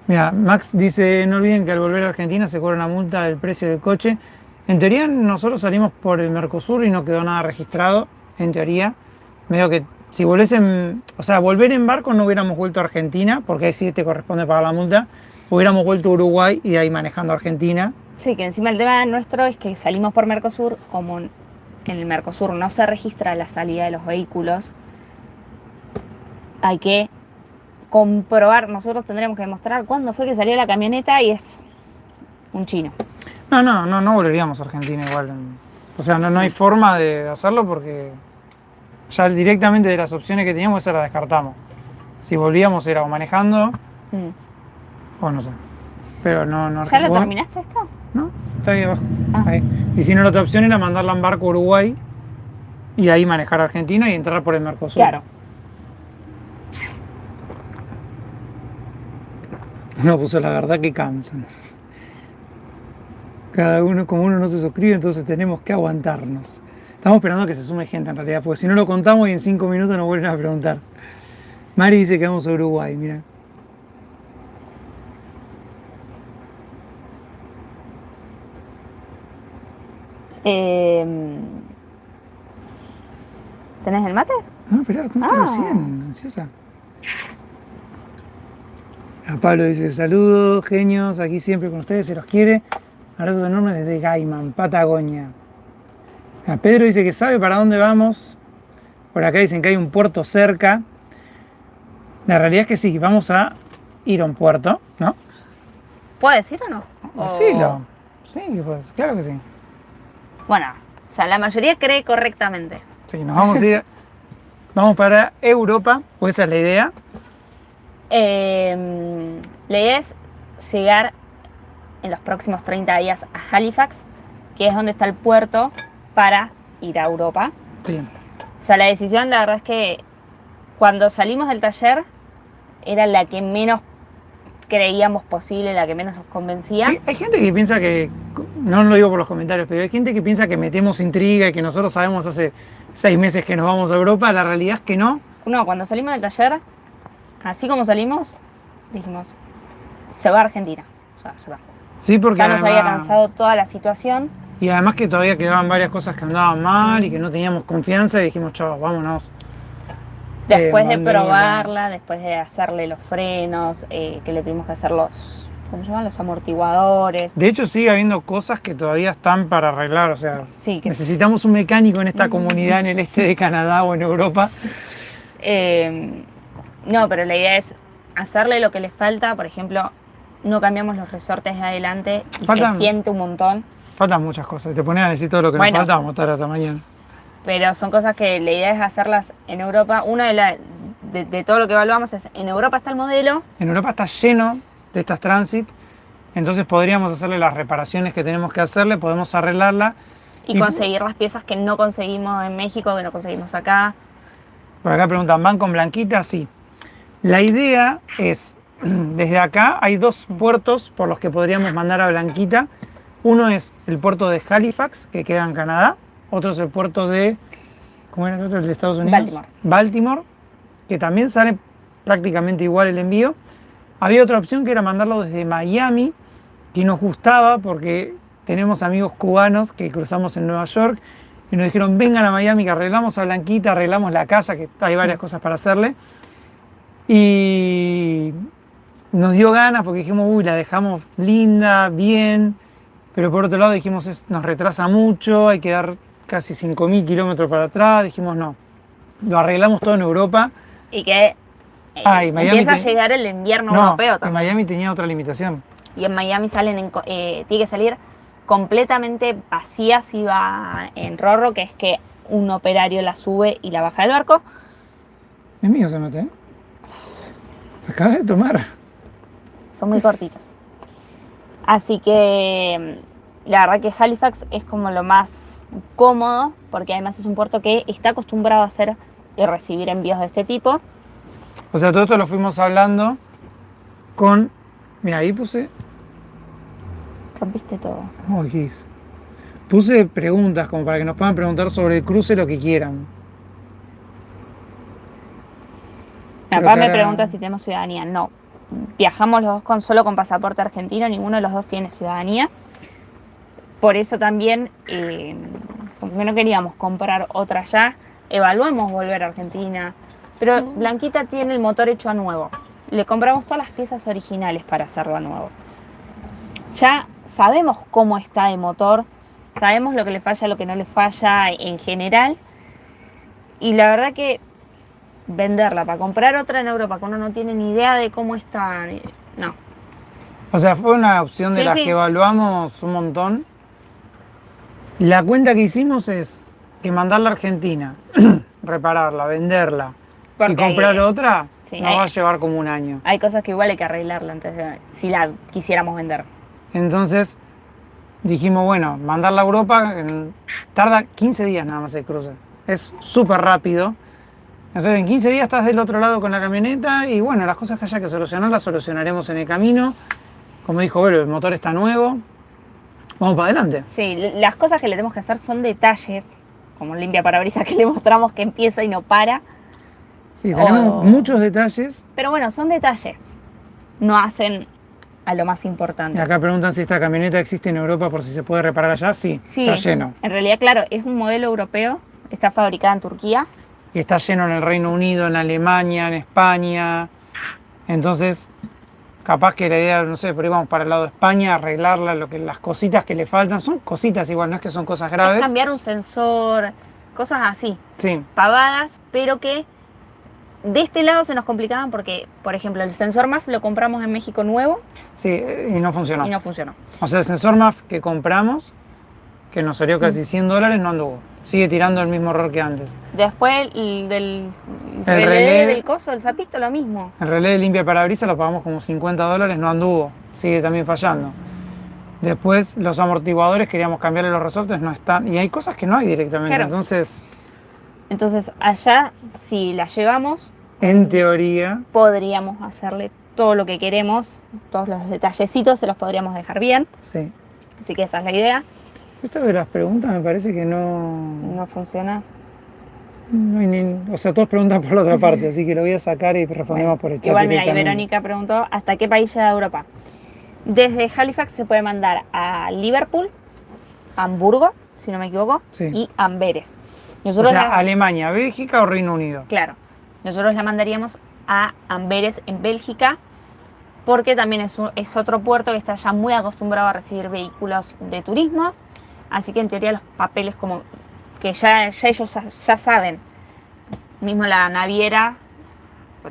A: Mira, Max dice, no olviden que al volver a Argentina se cobra una multa del precio del coche. En teoría nosotros salimos por el Mercosur y no quedó nada registrado, en teoría. Medio que si volviesen, o sea, volver en barco no hubiéramos vuelto a Argentina, porque ahí sí te corresponde pagar la multa. Hubiéramos vuelto a Uruguay y ahí manejando a Argentina.
B: Sí, que encima el tema nuestro es que salimos por Mercosur, como en el Mercosur no se registra la salida de los vehículos, hay que comprobar, nosotros tendremos que demostrar cuándo fue que salió la camioneta y es un chino.
A: No volveríamos a Argentina igual. O sea, no hay forma de hacerlo porque ya directamente de las opciones que teníamos esa la descartamos. Si volvíamos era o manejando o no sé. Pero no.
B: ¿Ya lo terminaste esto?
A: No, está ahí abajo.
B: Ah.
A: Ahí. Y si no, la otra opción era mandarla en barco a Uruguay y ahí manejar a Argentina y entrar por el Mercosur.
B: Claro.
A: No puso la verdad que cansan. Cada uno, como uno no se suscribe, entonces tenemos que aguantarnos. Estamos esperando a que se sume gente en realidad, porque si no lo contamos y en 5 minutos nos vuelven a preguntar. Mari dice que vamos a Uruguay, mira.
B: ¿Tenés el mate?
A: No, esperá, ¿cómo te recién? Ansiosa. A Pablo dice, saludos, genios, aquí siempre con ustedes, se los quiere. Abrazos enormes desde Gaiman, Patagonia. A Pedro dice que sabe para dónde vamos. Por acá dicen que hay un puerto cerca. La realidad es que sí, vamos a ir a un puerto, ¿no?
B: ¿Puedo decir o no?
A: Decilo. Sí, pues, claro que sí.
B: Bueno, o sea, la mayoría cree correctamente.
A: Sí, nos vamos a ir. Vamos para Europa, pues esa es la idea.
B: La idea es llegar en los próximos 30 días a Halifax, que es donde está el puerto para ir a Europa.
A: Sí.
B: O sea, la decisión, la verdad es que cuando salimos del taller era la que menos creíamos posible, la que menos nos convencía.
A: Sí, hay gente que piensa que, no lo digo por los comentarios, pero hay gente que piensa que metemos intriga y que nosotros sabemos hace 6 meses que nos vamos a Europa. La realidad es que no.
B: No, cuando salimos del taller, así como salimos, dijimos, se va a Argentina. O sea, se va.
A: Sí, porque
B: ya nos
A: además,
B: había cansado toda la situación.
A: Y además que todavía quedaban varias cosas que andaban mal y que no teníamos confianza y dijimos, chavos, vámonos.
B: Después de probarla, después de hacerle los frenos, que le tuvimos que hacer los, ¿cómo se llaman? Los amortiguadores.
A: De hecho, sigue habiendo cosas que todavía están para arreglar. O sea,
B: sí, que
A: necesitamos un mecánico en esta comunidad en el este de Canadá o en Europa.
B: No, pero la idea es hacerle lo que le falta. Por ejemplo, no cambiamos los resortes de adelante y se siente un montón.
A: Faltan muchas cosas. Te pones a decir todo lo que nos falta, vamos a estar hasta mañana.
B: Pero son cosas que la idea es hacerlas en Europa. Una de todo lo que evaluamos es, en Europa está el modelo.
A: En Europa está lleno de estas Transit, entonces podríamos hacerle las reparaciones que tenemos que hacerle, podemos arreglarla.
B: Y conseguir las piezas que no conseguimos en México, que no conseguimos acá.
A: Por acá preguntan, ¿van con Blanquita? Sí. La idea es, desde acá hay 2 puertos por los que podríamos mandar a Blanquita. Uno es el puerto de Halifax, que queda en Canadá. Otro es el puerto de ¿cómo era el otro? El de Estados Unidos.
B: Baltimore.
A: Baltimore, que también sale prácticamente igual el envío. Había otra opción que era mandarlo desde Miami, que nos gustaba porque tenemos amigos cubanos que cruzamos en Nueva York y nos dijeron, vengan a Miami que arreglamos a Blanquita, arreglamos la casa, que hay varias cosas para hacerle. Y nos dio ganas porque dijimos, uy, la dejamos linda, bien, pero por otro lado dijimos, nos retrasa mucho, hay que dar casi 5.000 kilómetros para atrás, dijimos, no, lo arreglamos todo en Europa.
B: Y que empieza a llegar el invierno europeo
A: en
B: también.
A: Miami tenía otra limitación.
B: Y en Miami tiene que salir completamente vacía si va en rorro, que es que un operario la sube y la baja del barco.
A: Es mío ese mate, ¿eh? Acabas de tomar.
B: Son muy cortitos. Así que la verdad que Halifax es como lo más cómodo, porque además es un puerto que está acostumbrado a hacer y recibir envíos de este tipo.
A: O sea, todo esto lo fuimos hablando con... Mira, ahí puse...
B: Rompiste todo.
A: Oh, geez. Puse preguntas como para que nos puedan preguntar sobre el cruce lo que quieran.
B: Mi papá me pregunta si tenemos ciudadanía. No. Viajamos los dos solo con pasaporte argentino, ninguno de los dos tiene ciudadanía. Por eso también, como que no queríamos comprar otra ya, evaluamos volver a Argentina. Pero Blanquita tiene el motor hecho a nuevo. Le compramos todas las piezas originales para hacerlo a nuevo. Ya sabemos cómo está de motor, sabemos lo que le falla, lo que no le falla en general. Y la verdad que venderla para comprar otra en Europa, cuando uno no tiene ni idea de cómo está, no.
A: O sea, fue una opción de
B: Sí,
A: las
B: sí.
A: que evaluamos un montón. La cuenta que hicimos es que mandarla a Argentina, repararla, venderla
B: Porque
A: y comprar otra,
B: sí,
A: nos va a llevar como un año.
B: hay cosas que igual hay que arreglarla antes de, si la quisiéramos vender.
A: Entonces dijimos, bueno, mandarla a Europa tarda 15 días nada más el cruce. Es súper rápido. Entonces en 15 días estás del otro lado con la camioneta y bueno, las cosas que haya que solucionar las solucionaremos en el camino. Como dijo Velo, el motor está nuevo. Vamos para adelante.
B: Sí, las cosas que le tenemos que hacer son detalles, como un limpiaparabrisas que le mostramos que empieza y no para.
A: Sí, tenemos muchos detalles.
B: Pero bueno, son detalles. No hacen a lo más
A: Y
B: importante.
A: acá preguntan si esta camioneta existe en Europa por si se puede reparar allá. Sí,
B: Sí,
A: está lleno.
B: en realidad, claro, es un modelo europeo, está fabricada en Turquía.
A: Y está lleno en el Reino Unido, en Alemania, en España. Entonces, capaz que la idea, no sé, por ahí vamos para el lado de España, arreglarla, las cositas que le faltan. Son cositas igual, no es que son cosas graves.
B: Es cambiar un sensor, cosas así,
A: Sí,
B: pavadas, pero que de este lado se nos complicaban porque, por ejemplo, el sensor MAF lo compramos en México nuevo
A: sí, y no funcionó.
B: y no funcionó.
A: O sea, el sensor MAF que compramos, que nos salió casi $100, no anduvo. Sigue tirando el mismo error que antes.
B: Después del
A: relé
B: del coso, del zapito, lo mismo.
A: El relé de limpia parabrisas lo pagamos como $50, no anduvo. Sigue también fallando. Después los amortiguadores, queríamos cambiarle los resortes, no están. Y hay cosas que no hay directamente.
B: Claro.
A: Entonces,
B: Allá, si la llevamos,
A: en teoría,
B: podríamos hacerle todo lo que queremos, todos los detallecitos se los podríamos dejar bien.
A: sí.
B: Así que esa es la idea.
A: Esto de las preguntas me parece que
B: No funciona.
A: no hay o sea, todos preguntan por la otra parte, así que lo voy a sacar y respondemos por el chat.
B: Igual, mira, y
A: directamente.
B: Verónica preguntó, ¿hasta qué país llega Europa? Desde Halifax se puede mandar a Liverpool, Hamburgo, si no me equivoco,
A: Sí.
B: y Amberes.
A: O
B: Nosotros
A: sea, Alemania, Bélgica o Reino Unido.
B: Claro, nosotros la mandaríamos a Amberes en Bélgica, porque también es otro puerto que está ya muy acostumbrado a recibir vehículos de turismo, así que en teoría los papeles como que ya ellos ya saben, mismo la naviera,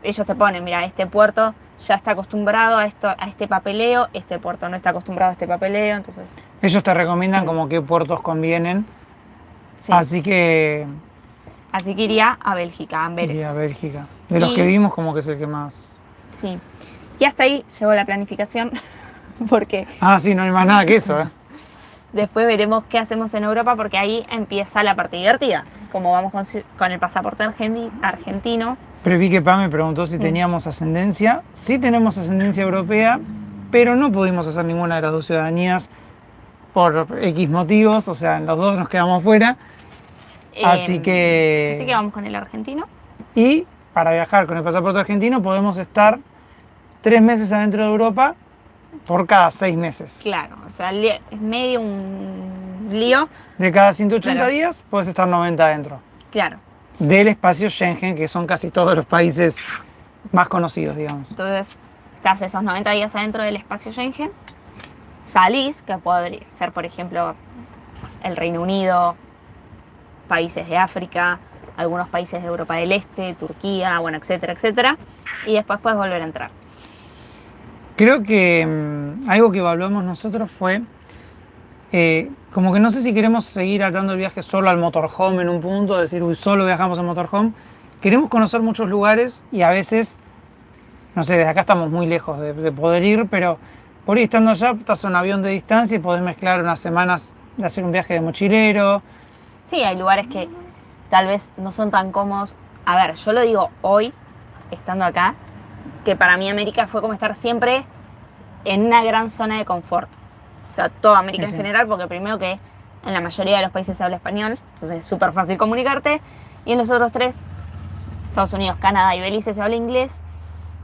B: ellos te ponen, mira, este puerto ya está acostumbrado a este papeleo, este puerto no está acostumbrado a este papeleo, entonces
A: Ellos te recomiendan
B: Sí.
A: como qué puertos convienen.
B: sí.
A: Así que
B: Así que iría a Bélgica, a Amberes.
A: iría a Bélgica. De los
B: Y-
A: que vimos, como que es el que más.
B: Sí. Y hasta ahí llegó la planificación, porque
A: Ah, sí, no hay más nada que eso, ¿eh?
B: después veremos qué hacemos en Europa, porque ahí empieza la parte divertida. Como vamos con el pasaporte argentino,
A: Pero vi que Pam me preguntó si teníamos ascendencia. Sí tenemos ascendencia europea, pero no pudimos hacer ninguna de las dos ciudadanías por X motivos, o sea, en los dos nos quedamos fuera. Así que...
B: Así que vamos con el argentino.
A: Y para viajar con el pasaporte argentino podemos estar 3 meses adentro de Europa por cada 6 meses.
B: Claro, o sea, es medio un lío.
A: De cada 180
B: Claro.
A: días puedes estar 90 adentro.
B: Claro.
A: Del espacio Schengen, que son casi todos los países más conocidos, digamos.
B: Entonces, estás esos 90 días adentro del espacio Schengen, salís, que podría ser, por ejemplo, el Reino Unido, países de África, algunos países de Europa del Este, Turquía, bueno, etcétera, etcétera, y después puedes volver a entrar.
A: Creo que algo que evaluamos nosotros fue como que no sé si queremos seguir atando el viaje solo al motorhome en un punto, decir, uy, solo viajamos en motorhome. Queremos conocer muchos lugares y a veces, no sé, desde acá estamos muy lejos de poder ir, pero por ahí estando allá estás en un avión de distancia y podés mezclar unas semanas de hacer un viaje de mochilero.
B: Sí, hay lugares que tal vez no son tan cómodos. A ver, yo lo digo hoy, estando acá, que para mí América fue como estar siempre en una gran zona de confort. O sea, toda América
A: Sí.
B: en general, porque primero que en la mayoría de los países se habla español, entonces es súper fácil comunicarte. Y en los otros tres, Estados Unidos, Canadá y Belice, se habla inglés,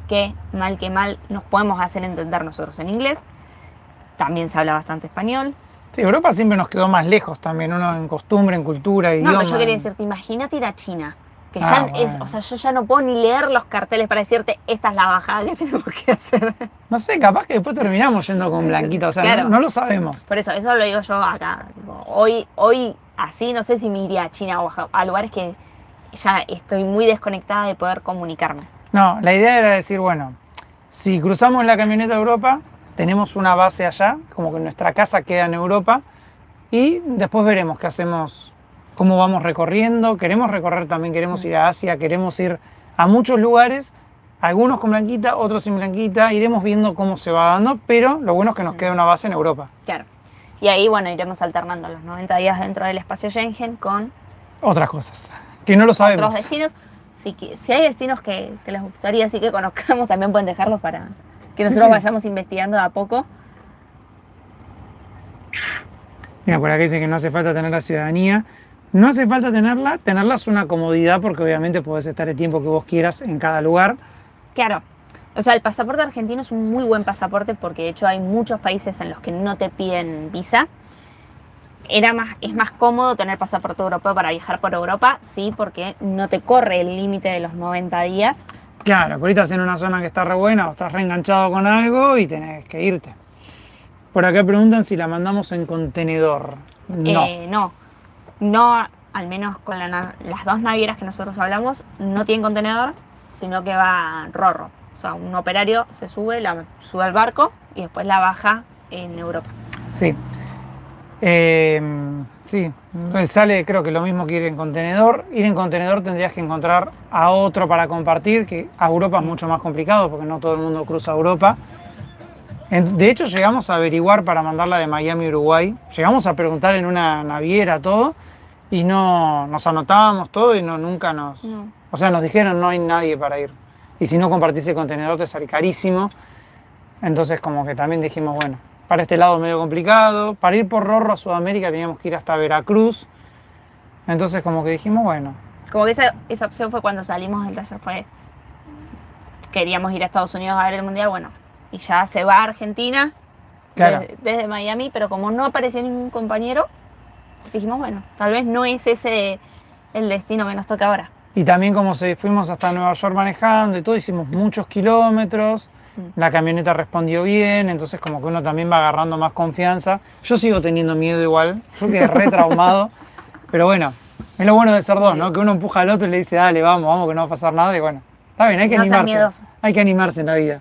B: que mal nos podemos hacer entender nosotros en inglés. También se habla bastante español.
A: Sí, Europa siempre nos quedó más lejos también, uno en costumbre, en cultura, idioma.
B: No, pero yo quería decirte, imagínate ir a China. Que
A: Ah,
B: ya es,
A: bueno.
B: o sea, yo ya no puedo ni leer los carteles para decirte, esta es la bajada que tenemos que hacer.
A: No sé, capaz que después terminamos yendo con Blanquita, o sea,
B: Claro.
A: no lo sabemos.
B: Por eso lo digo yo acá. Tipo, hoy así, no sé si me iría a China o a lugares que ya estoy muy desconectada de poder comunicarme.
A: No, la idea era decir, bueno, si cruzamos la camioneta de Europa, tenemos una base allá, como que nuestra casa queda en Europa, y después veremos qué hacemos, cómo vamos recorriendo. Queremos recorrer también, queremos ir a Asia, queremos ir a muchos lugares, algunos con Blanquita, otros sin Blanquita, iremos viendo cómo se va dando, pero lo bueno es que nos queda una base en Europa.
B: Claro. Y ahí, bueno, iremos alternando los 90 días dentro del espacio Schengen con
A: Otras cosas, que no lo sabemos.
B: otros destinos. Si hay destinos que les gustaría así que conozcamos, también pueden dejarlos para que nosotros
A: Sí.
B: vayamos investigando de a poco.
A: Mira, por acá dice que no hace falta tener la ciudadanía. No hace falta tenerla es una comodidad porque obviamente podés estar el tiempo que vos quieras en cada lugar.
B: Claro. O sea, el pasaporte argentino es un muy buen pasaporte porque de hecho hay muchos países en los que no te piden visa. Es más cómodo tener pasaporte europeo para viajar por Europa, sí, porque no te corre el límite de los 90 días.
A: Claro, por ahí estás en una zona que está re buena o estás reenganchado con algo y tenés que irte. Por acá preguntan si la mandamos en contenedor. No.
B: No, al menos con las dos navieras que nosotros hablamos, no tienen contenedor, sino que va rorro. O sea, un operario se sube, la sube al barco y después la baja en Europa.
A: Sí. Sí, entonces sale creo que lo mismo que ir en contenedor. Ir en contenedor tendrías que encontrar a otro para compartir, que a Europa es mucho más complicado porque no todo el mundo cruza Europa. De hecho, llegamos a averiguar para mandarla de Miami a Uruguay. Llegamos a preguntar en una naviera todo y no nos anotábamos todo y nunca nos...
B: No.
A: O sea, nos dijeron no hay nadie para ir. Y si no compartís el contenedor te sale carísimo. Entonces como que también dijimos, bueno, para este lado medio complicado. Para ir por Rorro a Sudamérica teníamos que ir hasta Veracruz. Entonces como que dijimos, bueno.
B: Como que esa opción fue cuando salimos del taller, queríamos ir a Estados Unidos a ver el Mundial, bueno, y ya se va a Argentina
A: Claro.
B: desde Miami, pero como no apareció ningún compañero, dijimos, bueno, tal vez no es ese el destino que nos toca ahora.
A: Y también como fuimos hasta Nueva York manejando y todo, hicimos muchos kilómetros. La camioneta respondió bien, entonces como que uno también va agarrando más confianza. Yo sigo teniendo miedo igual, yo quedé re traumado, pero bueno, es lo bueno de ser dos, ¿no? Que uno empuja al otro y le dice, dale, vamos, que no va a pasar nada y bueno, está bien, hay que
B: No seas
A: animarse.
B: miedoso.
A: Hay que animarse en la vida.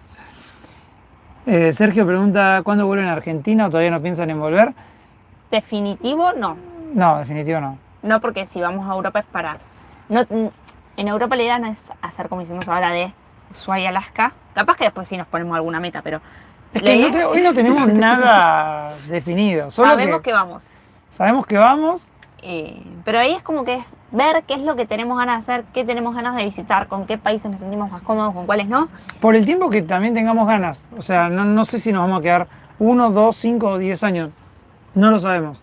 A: Sergio pregunta, ¿cuándo vuelven a Argentina o todavía no piensan en volver?
B: Definitivo, no.
A: No, definitivo no.
B: No, porque si vamos a Europa es para... en Europa la idea no es hacer como hicimos ahora de Ushuaia, Alaska. Capaz que después sí nos ponemos alguna meta, pero...
A: Es
B: la
A: que
B: idea
A: hoy no tenemos nada definido, solo
B: sabemos que vamos.
A: sabemos que vamos.
B: Pero ahí es como que ver qué es lo que tenemos ganas de hacer, qué tenemos ganas de visitar, con qué países nos sentimos más cómodos, con cuáles no.
A: Por el tiempo que también tengamos ganas. O sea, no sé si nos vamos a quedar 1, 2, 5 o 10 años. No lo sabemos.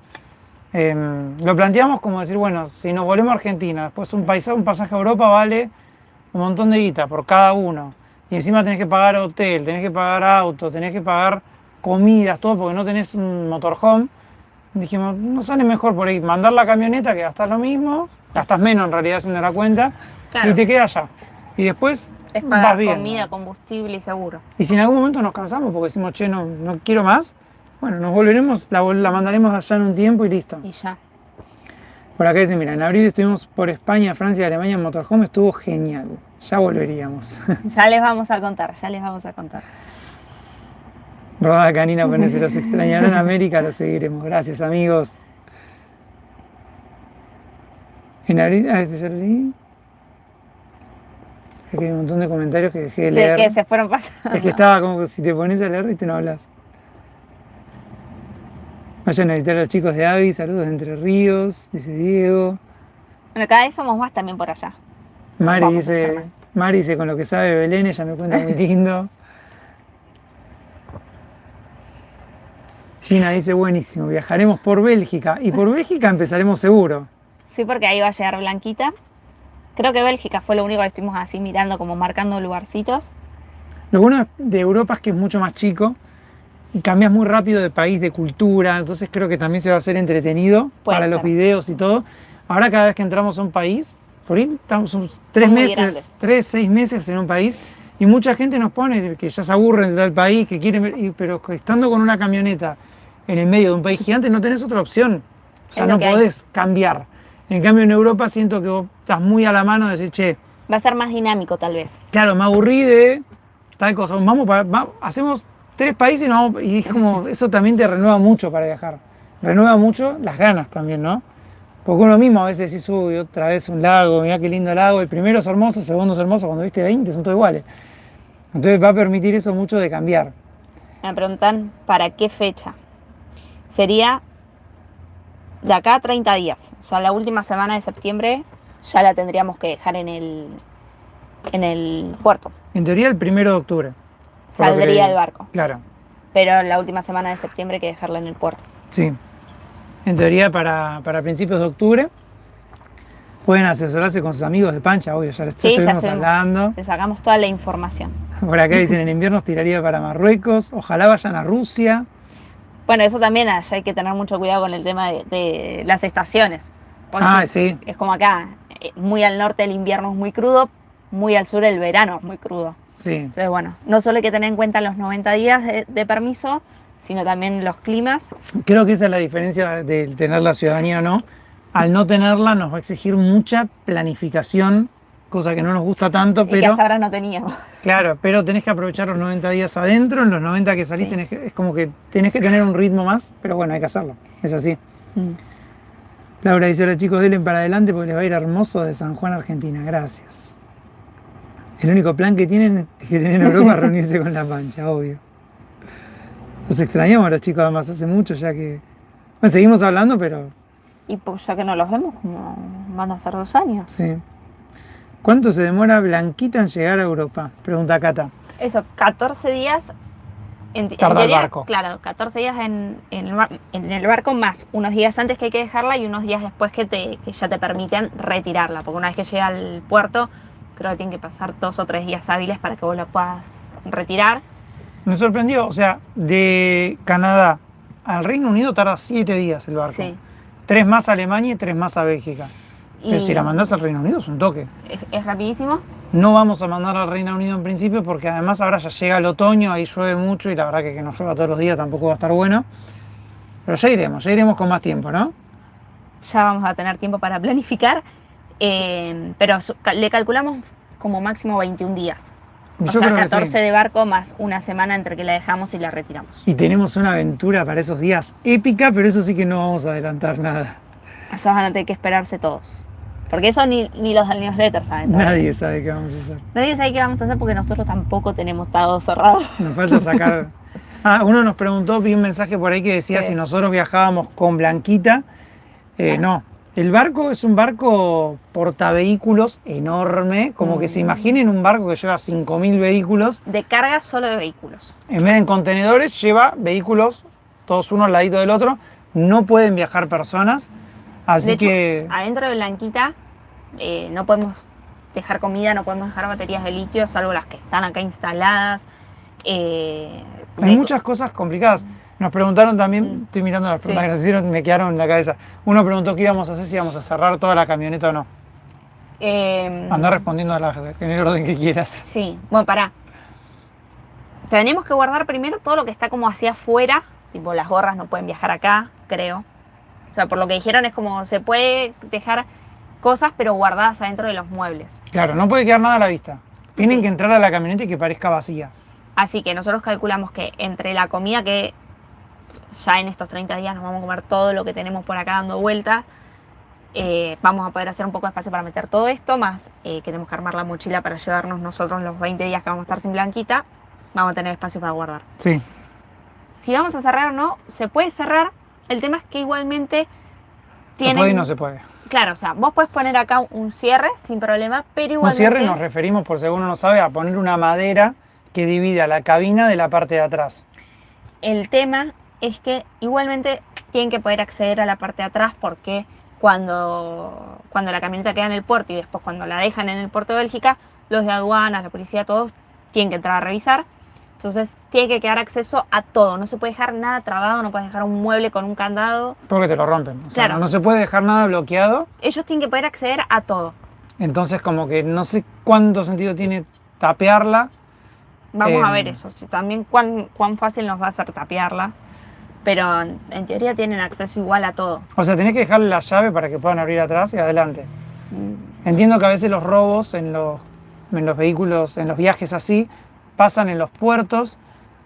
A: Lo planteamos como decir, bueno, si nos volvemos a Argentina, después un pasaje a Europa vale un montón de guita por cada uno. Y encima tenés que pagar hotel, tenés que pagar auto, tenés que pagar comidas, todo porque no tenés un motorhome. Dijimos, no sale mejor por ahí mandar la camioneta que gastar lo mismo, gastas menos en realidad haciendo la cuenta,
B: Claro.
A: y te queda allá. Y después
B: Es
A: vas
B: pagar
A: viendo.
B: comida, combustible y seguro.
A: Y si en algún momento nos cansamos porque decimos, che, no quiero más, bueno, nos volveremos, la mandaremos allá en un tiempo y listo.
B: Y ya.
A: Por acá dicen, mira, en abril estuvimos por España, Francia y Alemania en motorhome, estuvo genial. Ya volveríamos.
B: Ya les vamos a contar, ya les vamos a contar.
A: Rodada canina, pone, se los extrañará en América, lo seguiremos. Gracias, amigos. En abril, este ya lo leí. Es que hay un montón de comentarios que dejé de
B: De
A: leer.
B: que se fueron pasando.
A: Es que estaba como que si te pones a leer y te no hablas. Vayan a visitar a los chicos de Avi, saludos de Entre Ríos, dice Diego.
B: Bueno, cada vez somos más también por allá.
A: Mari
B: Vamos a hacer
A: dice,
B: más.
A: con lo que sabe Belén, ella me cuenta muy lindo. Gina dice, buenísimo, viajaremos por Bélgica. Y por Bélgica empezaremos seguro.
B: Sí, porque ahí va a llegar Blanquita. Creo que Bélgica fue lo único que estuvimos así mirando, como marcando lugarcitos.
A: Lo bueno de Europa es que es mucho más chico y cambias muy rápido de país, de cultura, entonces creo que también se va a hacer entretenido
B: Puede
A: para los
B: ser.
A: videos y todo. Ahora cada vez que entramos a un país, por ahí estamos tres
B: Son muy
A: meses,
B: grandes.
A: 6 meses en un país y mucha gente nos pone que ya se aburren de tal país, que quieren ver, pero estando con una camioneta en el medio de un país gigante no tenés otra opción. O sea,
B: Es lo
A: no
B: que hay.
A: podés cambiar. En cambio en Europa siento que vos estás muy a la mano de decir, che,
B: Va a ser más dinámico tal vez.
A: claro, me aburrí de tal cosa. Hacemos 3 países y, y es como, eso también te renueva mucho para viajar. Renueva mucho las ganas también, ¿no? Porque uno mismo a veces decís, uy, otra vez un lago, mirá qué lindo lago. El primero es hermoso, el segundo es hermoso, cuando viste 20 son todos iguales. Entonces va a permitir eso mucho de cambiar.
B: Me preguntan para qué fecha. Sería de acá a 30 días. O sea, la última semana de septiembre ya la tendríamos que dejar en el puerto.
A: En teoría el 1 de octubre. por lo que
B: Saldría
A: leí.
B: el barco.
A: Claro,
B: Pero la última semana de septiembre hay que dejarla en el puerto.
A: sí. En teoría para principios de octubre. Pueden asesorarse con sus amigos de Pancha, obvio, ya
B: Sí, ya
A: estuvimos
B: estuvimos.
A: hablando.
B: Le sacamos toda la información.
A: Por acá dicen, en invierno tiraría para Marruecos, ojalá vayan a Rusia.
B: Bueno, eso también allá hay que tener mucho cuidado con el tema de las estaciones. Porque
A: Sí.
B: es como acá, muy al norte el invierno es muy crudo, muy al sur el verano es muy crudo.
A: Sí,
B: Entonces, bueno, no solo hay que tener en cuenta los 90 días de permiso, sino también los climas.
A: creo que esa es la diferencia de tener la ciudadanía o no. Al no tenerla nos va a exigir mucha planificación, cosa que no nos gusta tanto,
B: Y que
A: pero
B: hasta ahora no teníamos.
A: claro, pero tenés que aprovechar los 90 días adentro, en los 90 que salís
B: Sí.
A: es como que tenés que tener un ritmo más, pero bueno, hay que hacerlo, es así. Laura dice, hola chicos, denle para adelante porque les va a ir hermoso de San Juan, Argentina, gracias. El único plan que tienen es que tienen en Europa es reunirse con la Pancha, obvio. Los extrañamos a los chicos además hace mucho ya que... Bueno, seguimos hablando, pero
B: Y pues ya que no los vemos, como van a ser 2 años.
A: sí. ¿Cuánto se demora Blanquita en llegar a Europa? Pregunta Cata.
B: Eso, 14 días. En
A: Tarda el
B: teoría,
A: barco.
B: Claro, 14 días en el barco, más unos días antes que hay que dejarla y unos días después que ya te permiten retirarla. Porque una vez que llega al puerto, creo que tienen que pasar 2 o 3 días hábiles para que vos la puedas retirar.
A: Me sorprendió, o sea, de Canadá al Reino Unido tarda 7 días el barco.
B: Sí.
A: 3 más a Alemania y 3 más a Bélgica. Pero
B: Y
A: si la mandás al Reino Unido es un toque.
B: es rapidísimo.
A: No vamos a mandar al Reino Unido en principio porque además ahora ya llega el otoño, ahí llueve mucho y la verdad que no llueva todos los días tampoco va a estar bueno. Pero ya iremos con más tiempo, ¿no?
B: Ya vamos a tener tiempo para planificar. Pero le calculamos como máximo 21 días. O
A: Yo
B: sea,
A: creo que
B: 14
A: sí.
B: de barco más una semana entre que la dejamos y la retiramos.
A: Y tenemos una aventura para esos días épica, pero eso sí que no vamos a adelantar nada.
B: Eso van a tener que esperarse todos. Porque eso ni los del newsletter saben todavía.
A: Nadie sabe qué vamos a hacer.
B: Nadie sabe qué vamos a hacer porque nosotros tampoco tenemos todo cerrado.
A: Nos falta sacar... uno nos preguntó, vi un mensaje por ahí que decía
B: Sí.
A: si nosotros viajábamos con Blanquita. No, el barco es un barco portavehículos enorme, como que se imaginen un barco que lleva 5.000 vehículos.
B: De carga solo de vehículos.
A: En vez de en contenedores, lleva vehículos, todos uno al ladito del otro. no pueden viajar personas, así
B: De hecho,
A: que
B: adentro de Blanquita no podemos dejar comida, no podemos dejar baterías de litio, salvo las que están acá instaladas.
A: hay muchas cosas complicadas. Nos preguntaron también, estoy mirando las
B: Sí.
A: preguntas que nos hicieron, me quedaron en la cabeza. Uno preguntó qué íbamos a hacer, si íbamos a cerrar toda la camioneta o no. Andá respondiendo en el orden que quieras.
B: Sí, bueno, pará. Tenemos que guardar primero todo lo que está como hacia afuera, tipo las gorras no pueden viajar acá, creo. O sea, por lo que dijeron es como se puede dejar cosas pero guardadas adentro de los muebles.
A: Claro, no puede quedar nada a la vista. Tienen
B: Sí.
A: que entrar a la camioneta y que parezca vacía.
B: Así que nosotros calculamos que entre la comida que ya en estos 30 días nos vamos a comer todo lo que tenemos por acá dando vueltas, vamos a poder hacer un poco de espacio para meter todo esto, más que tenemos que armar la mochila para llevarnos nosotros los 20 días que vamos a estar sin Blanquita, vamos a tener espacio para guardar.
A: Sí.
B: Si vamos a cerrar o no, se puede cerrar. El tema es que igualmente
A: Se puede y no se puede.
B: Claro, o sea, vos podés poner acá un cierre sin problema, pero
A: Un
B: igualmente...
A: cierre nos referimos, por si alguno no sabe, a poner una madera que divida la cabina de la parte de atrás.
B: El tema es que igualmente tienen que poder acceder a la parte de atrás porque cuando la camioneta queda en el puerto y después cuando la dejan en el puerto de Bélgica, los de aduanas, la policía, todos tienen que entrar a revisar. Entonces tiene que quedar acceso a todo, no se puede dejar nada trabado, no puedes dejar un mueble con un candado.
A: Porque te lo rompen. O sea,
B: Claro.
A: no se puede dejar nada bloqueado.
B: Ellos tienen que poder acceder a todo.
A: Entonces como que no sé cuánto sentido tiene tapearla.
B: Vamos a ver eso, si también cuán fácil nos va a ser tapearla. Pero en teoría tienen acceso igual a todo.
A: O sea, tenés que dejarle la llave para que puedan abrir atrás y adelante. Entiendo que a veces los robos en los vehículos, en los viajes así, pasan en los puertos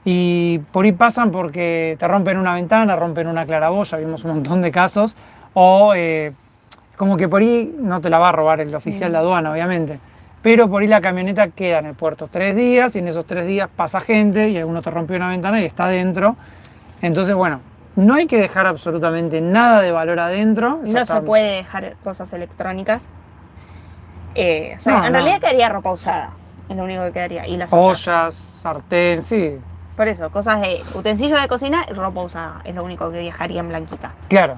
A: y por ahí pasan porque te rompen una ventana, rompen una claraboya, vimos un montón de casos, o como que por ahí no te la va a robar el oficial de aduana, obviamente, pero por ahí la camioneta queda en el puerto 3 días y en esos 3 días pasa gente y alguno te rompió una ventana y está adentro. Entonces, bueno, no hay que dejar absolutamente nada de valor adentro. Eso
B: No
A: está-
B: se puede dejar cosas electrónicas. O sea,
A: No,
B: en
A: no.
B: realidad quedaría ropa usada. Es lo único que quedaría. Y las ollas.
A: Ollas, sartén, sí,
B: Por eso, cosas de utensilios de cocina y ropa usada. Es lo único que viajaría en Blanquita.
A: claro.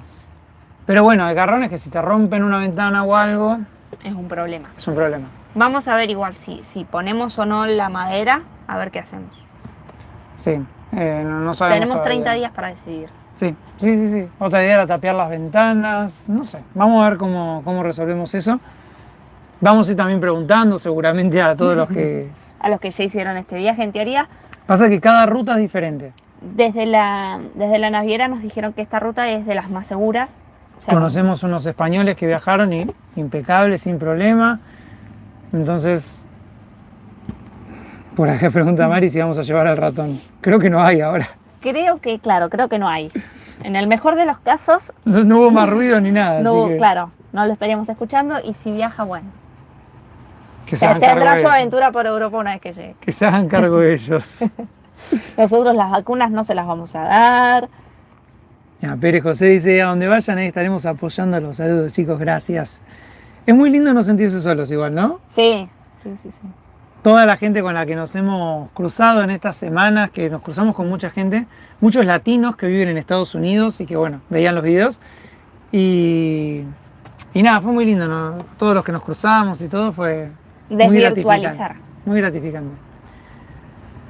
A: Pero bueno, el garrón es que si te rompen una ventana o algo,
B: Es un problema.
A: es un problema.
B: Vamos a ver igual si ponemos o no la madera, a ver qué hacemos.
A: Sí, no sabemos
B: Tenemos 30
A: todavía.
B: días para decidir.
A: Sí. Otra idea era tapear las ventanas, no sé. Vamos a ver cómo resolvemos eso. Vamos a ir también preguntando seguramente a todos los que...
B: A los que ya hicieron este viaje, en teoría,
A: Pasa que cada ruta es diferente.
B: desde la naviera nos dijeron que esta ruta es de las más seguras. O sea,
A: Conocemos unos españoles que viajaron y impecables, sin problema. Entonces, por acá pregunta Mari si vamos a llevar al ratón. Creo que no hay ahora.
B: creo que no hay. En el mejor de los casos,
A: No hubo más ruido ni nada.
B: no,
A: así que
B: claro, no lo estaríamos escuchando y si viaja, bueno.
A: que se hagan
B: Tendrá
A: cargo
B: su
A: ellos.
B: aventura por Europa una vez que llegue.
A: Que se hagan cargo ellos.
B: Nosotros las vacunas no se las vamos a dar.
A: Ya, Pérez José dice, a donde vayan ahí estaremos apoyándolos. Saludos chicos, gracias. Es muy lindo no sentirse solos igual, ¿no?
B: Sí.
A: Toda la gente con la que nos hemos cruzado en estas semanas, que nos cruzamos con mucha gente, muchos latinos que viven en Estados Unidos y que, bueno, veían los videos. Y nada, fue muy lindo, ¿no? Todos los que nos cruzamos y todo fue muy
B: Desvirtualizar.
A: gratificante. Muy gratificante.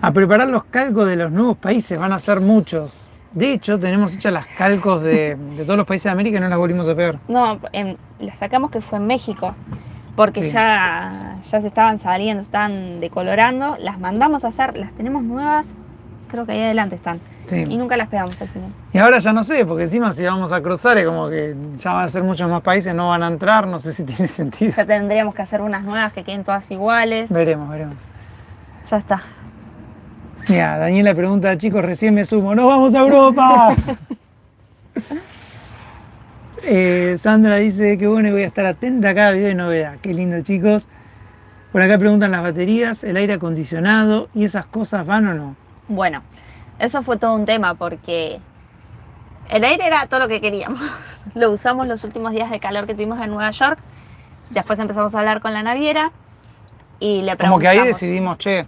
A: A preparar los calcos de los nuevos países, van a ser muchos. De hecho, tenemos hechas las calcos de todos los países de América y no las volvimos a pegar.
B: No, las sacamos que fue en México, porque
A: Sí.
B: ya se estaban saliendo, estaban decolorando. Las mandamos a hacer, las tenemos nuevas, creo que ahí adelante están. Y
A: Sí.
B: nunca las pegamos al final.
A: Y ahora ya no sé, porque encima si vamos a cruzar es como que ya van a ser muchos más países, no van a entrar, no sé si tiene sentido.
B: Ya tendríamos que hacer unas nuevas que queden todas iguales.
A: Veremos.
B: Ya está.
A: Mira, Daniela pregunta, chicos, recién me sumo, ¡nos vamos a Europa! Sandra dice que bueno, voy a estar atenta a cada video de novedad. Qué lindo, chicos. Por acá preguntan las baterías, el aire acondicionado y esas cosas, ¿van o no?
B: Bueno, eso fue todo un tema porque el aire era todo lo que queríamos. Lo usamos los últimos días de calor que tuvimos en Nueva York. Después empezamos a hablar con la naviera y le preguntamos.
A: Como que ahí decidimos, che,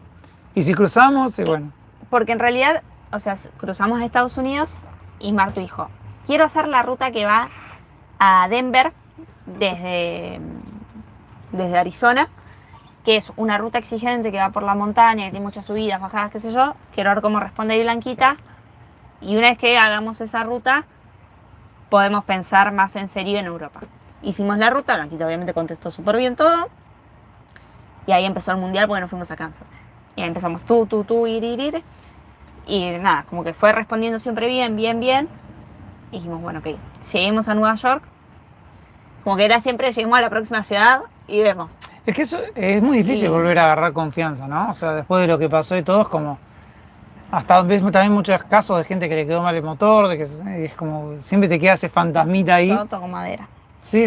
A: y si cruzamos, bueno,
B: Porque en realidad, o sea, cruzamos a Estados Unidos y Martu dijo, quiero hacer la ruta que va a Denver desde Arizona, que es una ruta exigente que va por la montaña, que tiene muchas subidas, bajadas, qué sé yo. Quiero ver cómo responde ahí Blanquita. Y una vez que hagamos esa ruta, podemos pensar más en serio en Europa. Hicimos la ruta, Blanquita obviamente contestó súper bien todo. Y ahí empezó el mundial porque nos fuimos a Kansas. Y ahí empezamos ir. Y nada, como que fue respondiendo siempre bien. Y dijimos, bueno, ok, lleguemos a Nueva York. Como que era siempre, lleguemos a la próxima ciudad y vemos.
A: Es que eso es muy difícil volver a agarrar confianza, ¿no? O sea, después de lo que pasó y todo, es como... Hasta ves también muchos casos de gente que le quedó mal el motor, de que es como... Siempre te queda ese fantasmita ahí.
B: Yo toco madera.
A: Sí.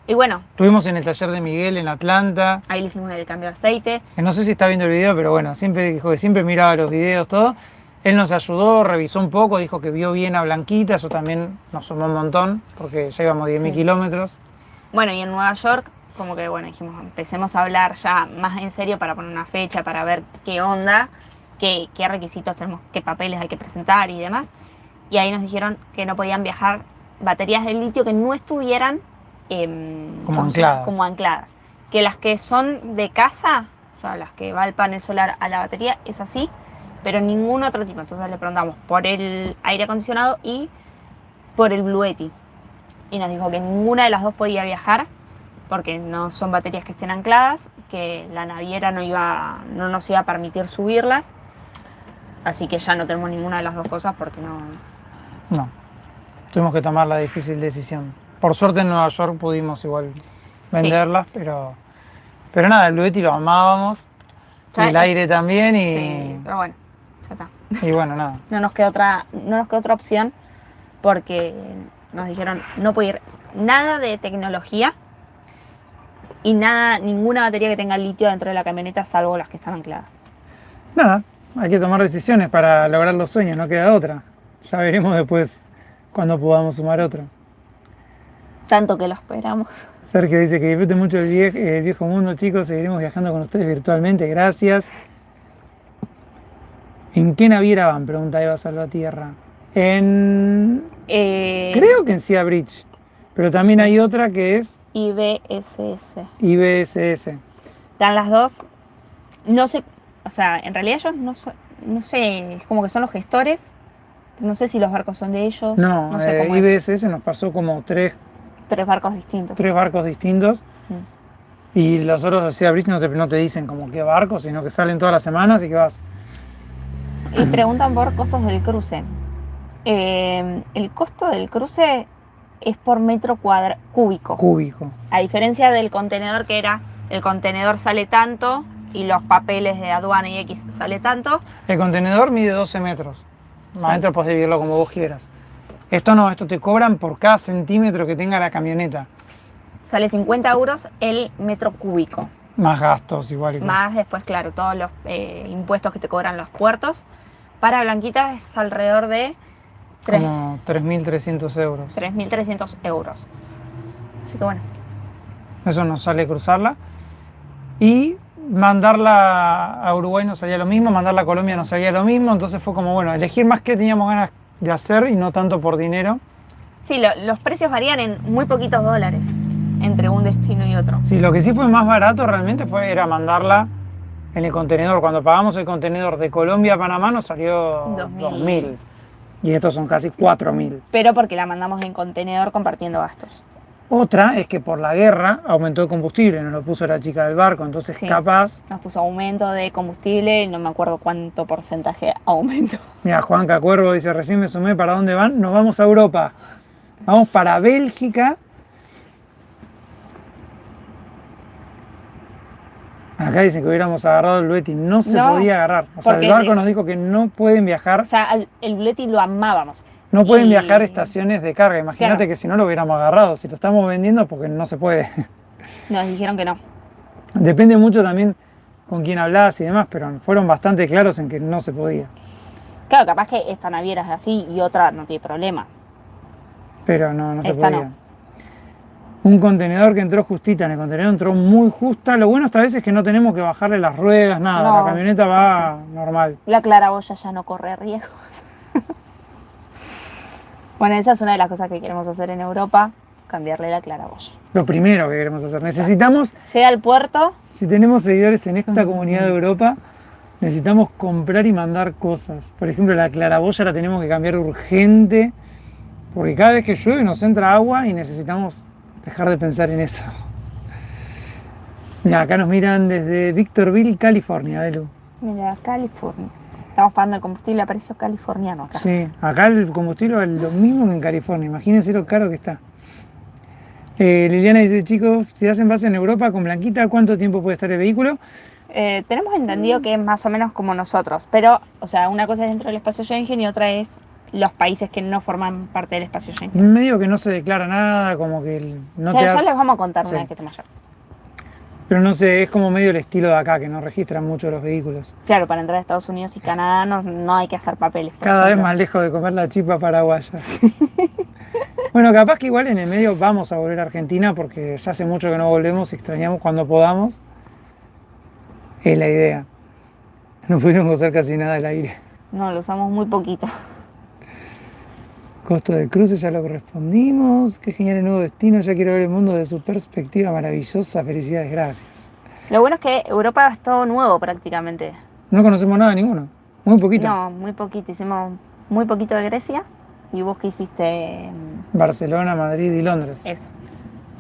B: Y bueno.
A: Estuvimos en el taller de Miguel en Atlanta.
B: Ahí le hicimos el cambio de aceite.
A: No sé si está viendo el video, pero bueno, siempre dijo que siempre miraba los videos, todo. Él nos ayudó, revisó un poco, dijo que vio bien a Blanquita, eso también nos sumó un montón, porque ya íbamos 10.000 kilómetros.
B: Bueno, y en Nueva York, como que bueno, dijimos, empecemos a hablar ya más en serio para poner una fecha, para ver qué onda, qué requisitos tenemos, qué papeles hay que presentar y demás. Y ahí nos dijeron que no podían viajar baterías de litio que no estuvieran como ancladas. Que las que son de casa, o sea, las que va el panel solar a la batería, es así, pero ningún otro tipo. Entonces le preguntamos por el aire acondicionado y por el Bluetti. Y nos dijo que ninguna de las dos podía viajar porque no son baterías que estén ancladas, que la naviera no nos iba a permitir subirlas. Así que ya no tenemos ninguna de las dos cosas porque
A: no. Tuvimos que tomar la difícil decisión. Por suerte en Nueva York pudimos igual venderlas, pero nada, el Bluetti lo amábamos, el aire también y...
B: Sí, pero bueno, ya está.
A: Y bueno, nada.
B: No nos quedó otra opción porque nos dijeron no puede ir nada de tecnología y ninguna batería que tenga litio dentro de la camioneta salvo las que están ancladas.
A: Nada, hay que tomar decisiones para lograr los sueños, no queda otra. Ya veremos después cuando podamos sumar otro.
B: Tanto que lo esperamos.
A: Sergio dice que disfruten mucho el viejo mundo, chicos. Seguiremos viajando con ustedes virtualmente. Gracias. ¿En qué naviera van? Pregunta Eva Salvatierra. Creo que en Sea Bridge. Pero también hay otra que es...
B: IBSS.
A: Están
B: las dos. No sé, o sea, en realidad ellos no sé, es como que son los gestores. No sé si los barcos son de ellos.
A: No sé cómo IBSS nos pasó como tres
B: barcos distintos.
A: Tres barcos distintos. Y los otros de Sea Bridge no te dicen como qué barco, sino que salen todas las semanas y que vas.
B: Y preguntan por costos del cruce. El costo del cruce es por metro cúbico. A diferencia del contenedor, que era el contenedor sale tanto y los papeles de aduana y X sale tanto.
A: El contenedor mide 12 metros. Adentro podés dividirlo como vos quieras. Esto no, esto te cobran por cada centímetro que tenga la camioneta.
B: Sale 50 euros el metro cúbico.
A: Más gastos igual.
B: Más después, claro, todos los impuestos que te cobran los puertos. Para Blanquita es alrededor de...
A: Como 3.300 euros.
B: 3.300 euros. Así que bueno.
A: Eso nos sale cruzarla. Y mandarla a Uruguay nos salía lo mismo, mandarla a Colombia nos salía lo mismo. Entonces fue como, bueno, elegir más qué teníamos ganas de hacer y no tanto por dinero.
B: Sí, los precios varían en muy poquitos dólares entre un destino y otro.
A: Sí, lo que sí fue más barato realmente era mandarla en el contenedor. Cuando pagamos el contenedor de Colombia a Panamá nos salió 2.000. Y estos son casi 4.000.
B: Pero porque la mandamos en contenedor compartiendo gastos.
A: Otra es que por la guerra aumentó el combustible, nos lo puso la chica del barco, entonces capaz...
B: Nos puso aumento de combustible, no me acuerdo cuánto porcentaje aumento.
A: Mira, Juanca Cuervo dice, recién me sumé, ¿para dónde van? Nos vamos a Europa. Vamos para Bélgica. Acá dicen que hubiéramos agarrado el Bluetti, no se podía agarrar. O sea, el barco nos dijo que no pueden viajar.
B: O sea, el Bluetti lo amábamos.
A: No pueden viajar estaciones de carga. Imagínate que si no lo hubiéramos agarrado. Si lo estamos vendiendo porque no se puede.
B: Nos dijeron que no.
A: Depende mucho también con quién hablas y demás, pero fueron bastante claros en que no se podía.
B: Claro, capaz que esta naviera es así y otra no tiene problema.
A: Pero no se podía. No. Un contenedor que entró justita, en el contenedor entró muy justa. Lo bueno esta vez es que no tenemos que bajarle las ruedas, nada. No, la camioneta va normal.
B: La claraboya ya no corre riesgos. Bueno, esa es una de las cosas que queremos hacer en Europa, cambiarle la claraboya.
A: Lo primero que queremos hacer. Necesitamos,
B: Llega al puerto,
A: si tenemos seguidores en esta comunidad de Europa, necesitamos comprar y mandar cosas. Por ejemplo, la claraboya la tenemos que cambiar urgente, porque cada vez que llueve nos entra agua y necesitamos dejar de pensar en eso. Mira, acá nos miran desde Victorville, California, Belu.
B: mira, California. Estamos pagando el combustible a precio californiano acá.
A: Sí, acá el combustible vale lo mismo que en California. Imagínense lo caro que está. Liliana dice, chicos, si hacen base en Europa con Blanquita, ¿cuánto tiempo puede estar el vehículo?
B: Tenemos entendido que es más o menos como nosotros, pero, o sea, una cosa es dentro del espacio Schengen y otra es los países que no forman parte del espacio Schengen.
A: Medio que no se declara nada, como que no te
B: Ya
A: das...
B: les vamos a contar una
A: Sí.
B: vez que estemos allá.
A: Pero no sé, es como medio el estilo de acá, que no registran mucho los vehículos.
B: Claro, para entrar a Estados Unidos y Canadá no hay que hacer papeles. por
A: Cada vez
B: ejemplo.
A: más lejos de comer la chipa paraguaya. Bueno, capaz que igual en el medio vamos a volver a Argentina, porque ya hace mucho que no volvemos y extrañamos cuando podamos. Es la idea. No pudieron gozar casi nada del aire.
B: No, lo usamos muy poquito.
A: Costo del cruce ya lo correspondimos. Qué genial el nuevo destino. Ya quiero ver el mundo de su perspectiva maravillosa. Felicidades, gracias.
B: Lo bueno es que Europa es todo nuevo prácticamente.
A: No conocemos nada ninguno. Muy poquito.
B: No, muy poquito. Hicimos muy poquito de Grecia y vos que hiciste
A: Barcelona, Madrid y Londres.
B: eso.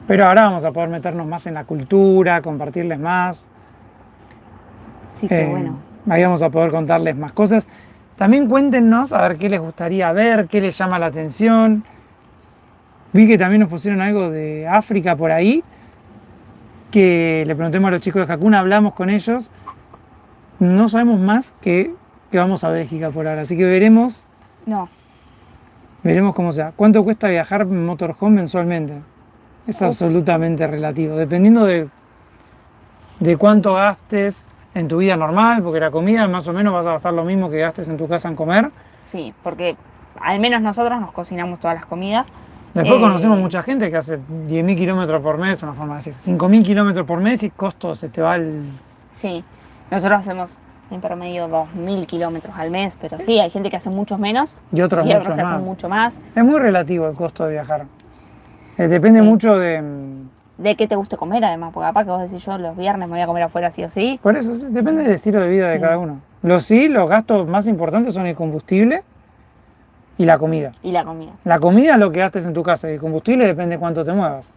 A: Pero ahora vamos a poder meternos más en la cultura, compartirles más.
B: Sí, que bueno.
A: Ahí vamos a poder contarles más cosas. También cuéntenos a ver qué les gustaría ver, qué les llama la atención. Vi que también nos pusieron algo de África por ahí, que le preguntemos a los chicos de Hakuna, hablamos con ellos. No sabemos más que vamos a Bélgica por ahora, así que veremos cómo sea. ¿Cuánto cuesta viajar en motorhome mensualmente? Es absolutamente relativo, dependiendo de cuánto gastes en tu vida normal, porque la comida más o menos vas a gastar lo mismo que gastes en tu casa en comer.
B: Sí, porque al menos nosotros nos cocinamos todas las comidas.
A: Después conocemos mucha gente que hace 10.000 kilómetros por mes, una forma de decir, 5.000 kilómetros por mes y costo se te va el...
B: Sí, nosotros hacemos en promedio 2.000 kilómetros al mes, pero sí, hay gente que hace muchos menos
A: Y otros
B: y otros
A: mucho
B: que hacen
A: más.
B: mucho más.
A: Es muy relativo el costo de viajar. Depende
B: Sí.
A: mucho de...
B: De qué te guste comer además, porque capaz que vos decís yo los viernes me voy a comer afuera sí o sí.
A: Por eso, sí, depende del estilo de vida de
B: Sí.
A: cada uno. Los gastos más importantes son el combustible y la comida.
B: Y la comida.
A: La comida es lo que gastes en tu casa y el combustible depende de cuánto te muevas.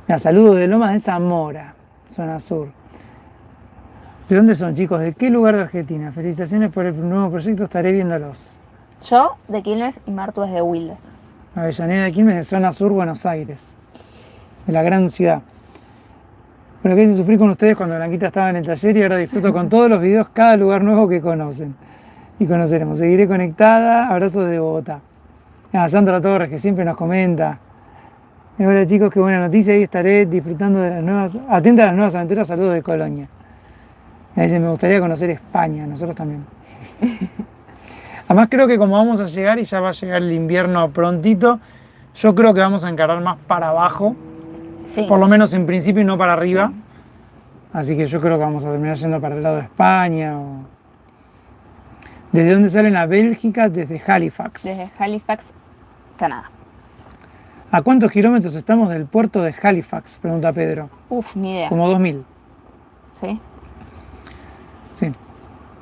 A: Mira, saludos de Lomas de Zamora, zona sur. ¿De dónde son, chicos? ¿De qué lugar de Argentina? Felicitaciones por el nuevo proyecto, estaré viéndolos.
B: Yo de Quilmes y Martu es de Wilde.
A: Avellaneda de Quilmes, de zona sur, Buenos Aires, de la gran ciudad. Pero que hice sufrir con ustedes cuando Blanquita estaba en el taller y ahora disfruto con todos los videos cada lugar nuevo que conocen. Y conoceremos. Seguiré conectada. Abrazos de Bogotá. A Sandra Torres, que siempre nos comenta. Hola chicos, qué buena noticia. Y estaré disfrutando de las nuevas, atenta a las nuevas aventuras. Saludos de Colonia. Me dice, me gustaría conocer España, nosotros también. Además creo que como vamos a llegar y ya va a llegar el invierno prontito, yo creo que vamos a encarar más para abajo,
B: Sí.
A: por lo menos en principio y no para arriba. Así que yo creo que vamos a terminar yendo para el lado de España. ¿Desde dónde salen a Bélgica? Desde Halifax.
B: Desde Halifax, Canadá.
A: ¿A cuántos kilómetros estamos del puerto de Halifax? Pregunta Pedro.
B: Uf, ni idea.
A: Como 2.000.
B: ¿Sí?
A: Sí.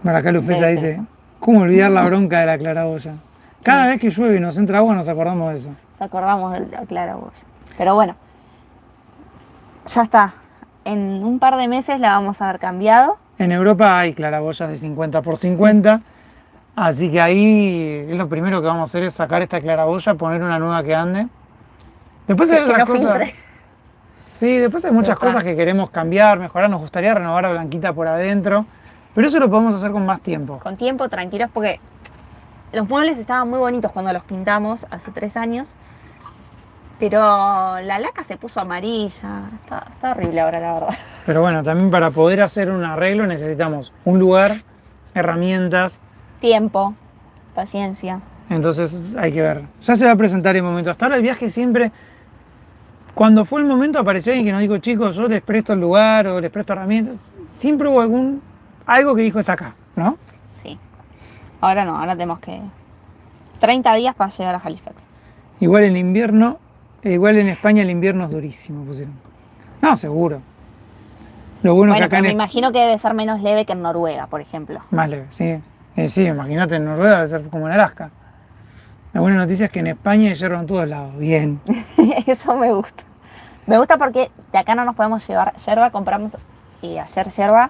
A: Para acá Lufesa
B: Debe ser
A: dice,
B: eso.
A: ¿cómo olvidar la bronca de la claraboya? Cada vez que llueve y nos entra agua nos acordamos de eso.
B: Nos acordamos de la claraboya. Pero bueno, ya está. En un par de meses la vamos a haber cambiado.
A: En Europa hay claraboyas de 50 por 50, así que ahí es lo primero que vamos a hacer es sacar esta claraboya, poner una nueva que ande. Después hay
B: Que
A: otras
B: no
A: cosas.
B: filtre.
A: Sí, después hay muchas
B: está.
A: cosas que queremos cambiar, mejorar, nos gustaría renovar a Blanquita por adentro, pero eso lo podemos hacer con más tiempo.
B: Con tiempo, tranquilos, porque los muebles estaban muy bonitos cuando los pintamos hace 3 años. Pero la laca se puso amarilla. Está horrible ahora, la verdad.
A: Pero bueno, también para poder hacer un arreglo necesitamos un lugar, herramientas,
B: Tiempo, paciencia.
A: entonces hay que ver. Ya se va a presentar el momento. Hasta ahora el viaje siempre, cuando fue el momento apareció alguien que nos dijo, chicos, yo les presto el lugar o les presto herramientas. Siempre hubo algo que dijo es acá, ¿no?
B: Sí. Ahora no, ahora tenemos que 30 días para llegar a Halifax.
A: Igual en invierno, igual en España el invierno es durísimo, pusieron. No, seguro. Lo bueno es que
B: Bueno,
A: acá
B: pero me
A: en
B: imagino que debe ser menos leve que en Noruega, por ejemplo.
A: más leve, sí. Sí, imagínate en Noruega debe ser como en Alaska. La buena noticia es que en España hay yerba en todos lados. Bien.
B: Eso me gusta. Me gusta porque de acá no nos podemos llevar yerba. Compramos ayer yerba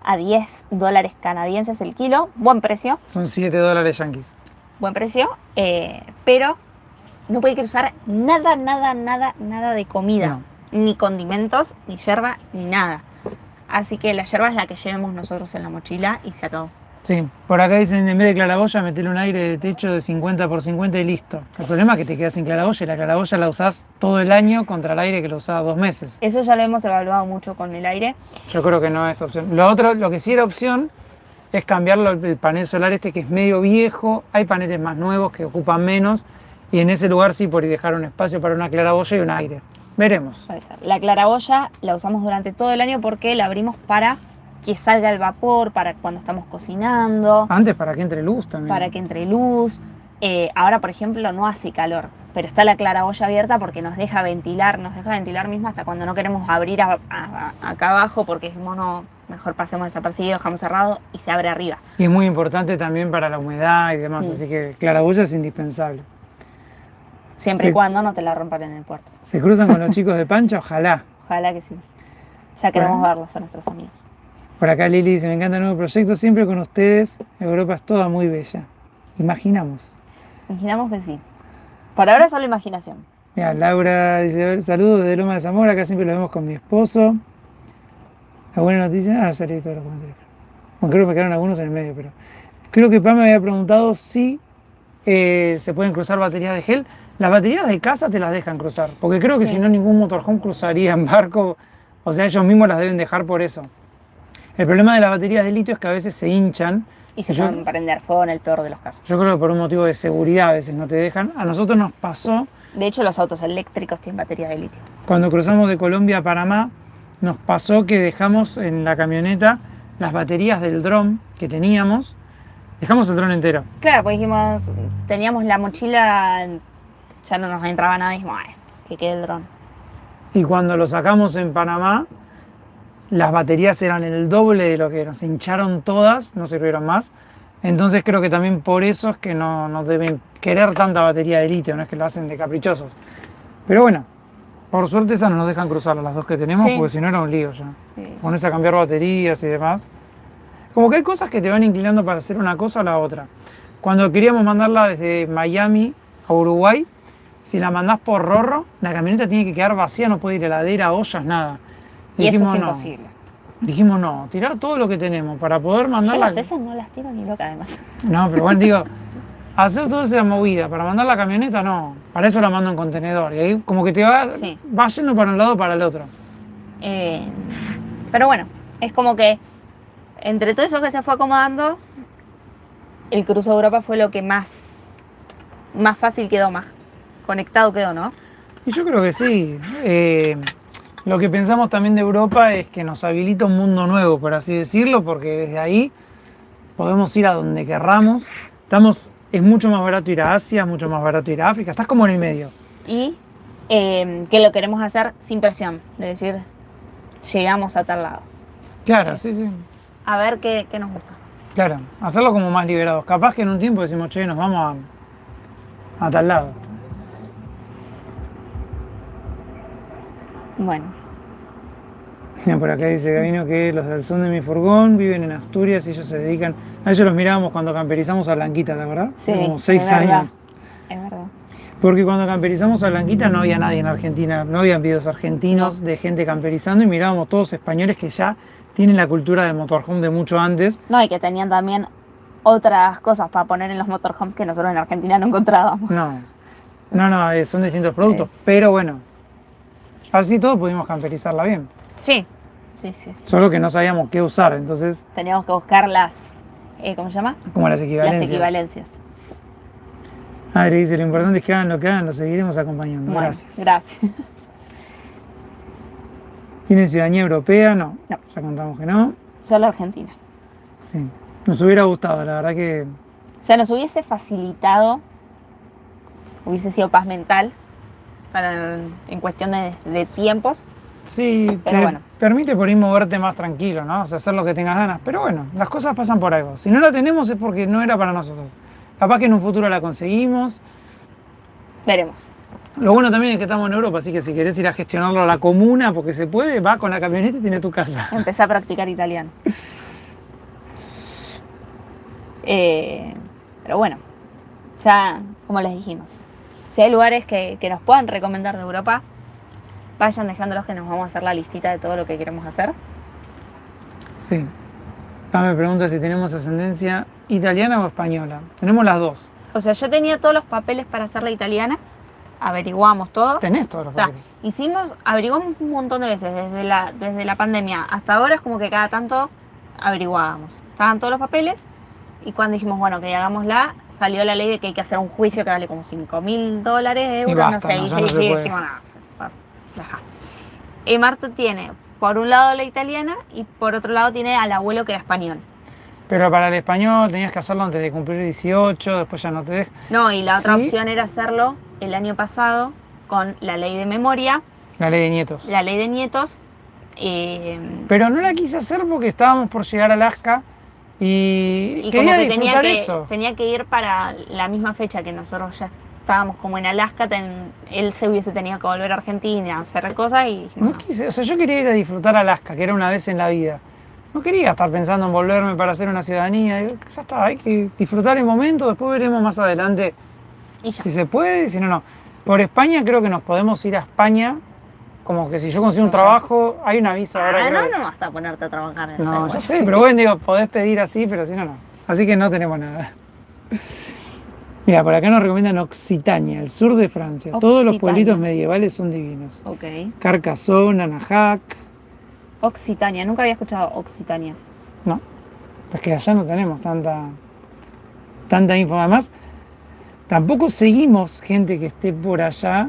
B: a $10 canadienses el kilo. Buen precio,
A: Son $7 yanquis.
B: pero no puede cruzar nada de comida.
A: No.
B: Ni condimentos, ni yerba, ni nada. Así que la yerba es la que llevemos nosotros en la mochila y se acabó.
A: Sí, por acá dicen en vez de claraboya, metele un aire de techo de 50 por 50 y listo. El problema es que te quedas sin claraboya y la claraboya la usás todo el año contra el aire que lo usás 2 meses.
B: Eso ya lo hemos evaluado mucho con el aire.
A: Yo creo que no es opción. Lo que sí era opción es cambiarlo el panel solar este que es medio viejo. Hay paneles más nuevos que ocupan menos y en ese lugar sí por dejar un espacio para una claraboya y un aire. Veremos.
B: Puede ser. La claraboya la usamos durante todo el año porque la abrimos para que salga el vapor, para cuando estamos cocinando,
A: Antes para que entre luz también.
B: para que entre luz. Ahora, por ejemplo, no hace calor, pero está la claraboya abierta porque nos deja ventilar mismo hasta cuando no queremos abrir acá abajo porque dijimos, no, mejor pasemos desapercibido, dejamos cerrado y se abre arriba.
A: Y es muy importante también para la humedad y demás, así que claraboya es indispensable.
B: Siempre
A: Sí.
B: y cuando no te la rompan en el puerto.
A: ¿Se cruzan con los chicos de Pancha? Ojalá.
B: Ojalá que sí. Ya queremos
A: Bueno.
B: verlos a nuestros amigos.
A: Por acá Lili dice, me encanta el nuevo proyecto, siempre con ustedes. Europa es toda muy bella. Imaginamos.
B: Imaginamos que sí. Por ahora es solo imaginación.
A: Mira, Laura dice, saludos desde Loma de Zamora, acá siempre lo vemos con mi esposo. La buena noticia, ya leí todos los comentarios. Bueno, creo que me quedaron algunos en el medio, pero creo que Pam me había preguntado si se pueden cruzar baterías de gel. Las baterías de casa te las dejan cruzar, porque creo que
B: Sí.
A: si no ningún motorhome cruzaría en barco, o sea, ellos mismos las deben dejar por eso. El problema de las baterías de litio es que a veces se hinchan.
B: Y se
A: Yo-
B: pueden prender fuego en el peor de los casos.
A: Yo creo que por un motivo de seguridad a veces no te dejan. A nosotros nos pasó
B: De hecho, los autos eléctricos tienen baterías de litio.
A: cuando cruzamos de Colombia a Panamá, nos pasó que dejamos en la camioneta las baterías del dron que teníamos. Dejamos el dron entero.
B: Claro, pues dijimos, teníamos la mochila, ya no nos entraba nada y dijimos, "Ay, que quede el dron".
A: Y cuando lo sacamos en Panamá, las baterías eran el doble de lo que nos hincharon todas, no sirvieron más. Entonces creo que también por eso es que no deben querer tanta batería de litio, no es que lo hacen de caprichosos. Pero bueno, por suerte esas no nos dejan cruzar las dos que tenemos,
B: Sí.
A: porque si no era un lío ya.
B: Sí.
A: Ponerse a cambiar baterías y demás. Como que hay cosas que te van inclinando para hacer una cosa o la otra. Cuando queríamos mandarla desde Miami a Uruguay, si la mandás por Rorro, la camioneta tiene que quedar vacía, no puede ir heladera, ollas, nada.
B: Y eso es
A: no.
B: imposible.
A: Dijimos no, tirar todo lo que tenemos para poder
B: Yo
A: mandarla.
B: las esas no las tiro ni loca además.
A: No, pero bueno, digo, hacer toda esa movida para mandar la camioneta, no. Para eso la mando en contenedor. Y ahí como que te
B: Sí.
A: va yendo para un lado o para el otro.
B: Pero bueno, es como que entre todo eso que se fue acomodando, el cruce de Europa fue lo que más fácil quedó, más conectado quedó, ¿no?
A: Y yo creo que sí. Lo que pensamos también de Europa es que nos habilita un mundo nuevo, por así decirlo, porque desde ahí podemos ir a donde querramos. Es mucho más barato ir a Asia, es mucho más barato ir a África, estás como en el medio.
B: Y que lo queremos hacer sin presión, de decir, llegamos a tal lado.
A: Claro, sí.
B: A ver qué nos gusta.
A: Claro, hacerlo como más liberados. Capaz que en un tiempo decimos, che, nos vamos a tal lado.
B: Bueno,
A: Mira, por acá dice Gabino que los del son de mi furgón viven en Asturias y ellos se dedican. A ellos los mirábamos cuando camperizamos a Blanquita, ¿de verdad?
B: sí,
A: Hace como 6
B: es verdad,
A: años.
B: es verdad.
A: Porque cuando camperizamos a Blanquita no había nadie en Argentina, no habían videos argentinos de gente camperizando y mirábamos todos españoles que ya tienen la cultura del motorhome de mucho antes.
B: No, y que tenían también otras cosas para poner en los motorhomes que nosotros en Argentina no encontrábamos.
A: No, son distintos productos, pero bueno, así todos pudimos camperizarla bien.
B: Sí.
A: Solo que no sabíamos qué usar, entonces,
B: Teníamos que buscar las, ¿cómo se llama?
A: como las equivalencias.
B: Las equivalencias.
A: Adri dice, lo importante es que hagan lo que hagan, lo seguiremos acompañando.
B: Bueno,
A: Gracias.
B: gracias.
A: ¿Tienen ciudadanía europea? No.
B: No.
A: Ya contamos que no.
B: Solo Argentina.
A: Sí. Nos hubiera gustado, la verdad que
B: O sea, nos hubiese facilitado hubiese sido paz mental en cuestión de tiempos.
A: Sí,
B: Pero
A: te
B: bueno.
A: permite por ahí moverte más tranquilo, ¿no? O sea, hacer lo que tengas ganas. Pero bueno, las cosas pasan por algo. Si no la tenemos es porque no era para nosotros. Capaz que en un futuro la conseguimos.
B: Veremos.
A: Lo bueno también es que estamos en Europa, así que si querés ir a gestionarlo a la comuna, porque se puede, va con la camioneta y tiene tu casa.
B: Empecé a practicar italiano. Pero bueno, ya como les dijimos, si hay lugares que nos puedan recomendar de Europa, vayan dejándolos que nos vamos a hacer la listita de todo lo que queremos hacer.
A: Sí. Me pregunta si tenemos ascendencia italiana o española. Tenemos las dos.
B: O sea, yo tenía todos los papeles para hacer la italiana, averiguamos todo.
A: Tenés todos los
B: O sea,
A: papeles.
B: averiguamos un montón de veces, desde la pandemia hasta ahora es como que cada tanto averiguábamos. Estaban todos los papeles y cuando dijimos, bueno, que hagámosla, salió la ley de que hay que hacer un juicio que vale como $5.000, euros,
A: basta,
B: no sé.
A: no,
B: Y
A: ya no se puede.
B: dijimos, no, deja. Y Marto tiene, por un lado la italiana y por otro lado tiene al abuelo que era español.
A: Pero para el español tenías que hacerlo antes de cumplir 18, después ya no te dejas.
B: No, y la otra
A: Sí.
B: opción era hacerlo el año pasado con la ley de memoria,
A: La ley de nietos.
B: la ley de nietos.
A: Pero no la quise hacer porque estábamos por llegar a Alaska y
B: Y
A: quería
B: como que
A: disfrutar eso.
B: tenía que ir para la misma fecha que nosotros ya estábamos como en Alaska, él se hubiese tenido que volver a Argentina a hacer cosas y dijimos,
A: No quise, o sea, yo quería ir a disfrutar Alaska, que era una vez en la vida. No quería estar pensando en volverme para hacer una ciudadanía. Digo, ya está, hay que disfrutar el momento, después veremos más adelante
B: y ya.
A: si se puede, si no, no. Por España creo que nos podemos ir a España, como que si yo consigo un trabajo, hay una visa ahora. creo que-
B: No vas a ponerte a trabajar en
A: No,
B: el
A: ya sé, pero bueno, digo, podés pedir así, pero si no, no. Así que no tenemos nada. Mira, por acá nos recomiendan Occitania, el sur de Francia. Todos los
B: Occitania.
A: pueblitos medievales son divinos.
B: Ok.
A: Carcassonne, Anajac.
B: Occitania, nunca había escuchado Occitania.
A: No, es que allá no tenemos tanta info. Además, tampoco seguimos gente que esté por allá,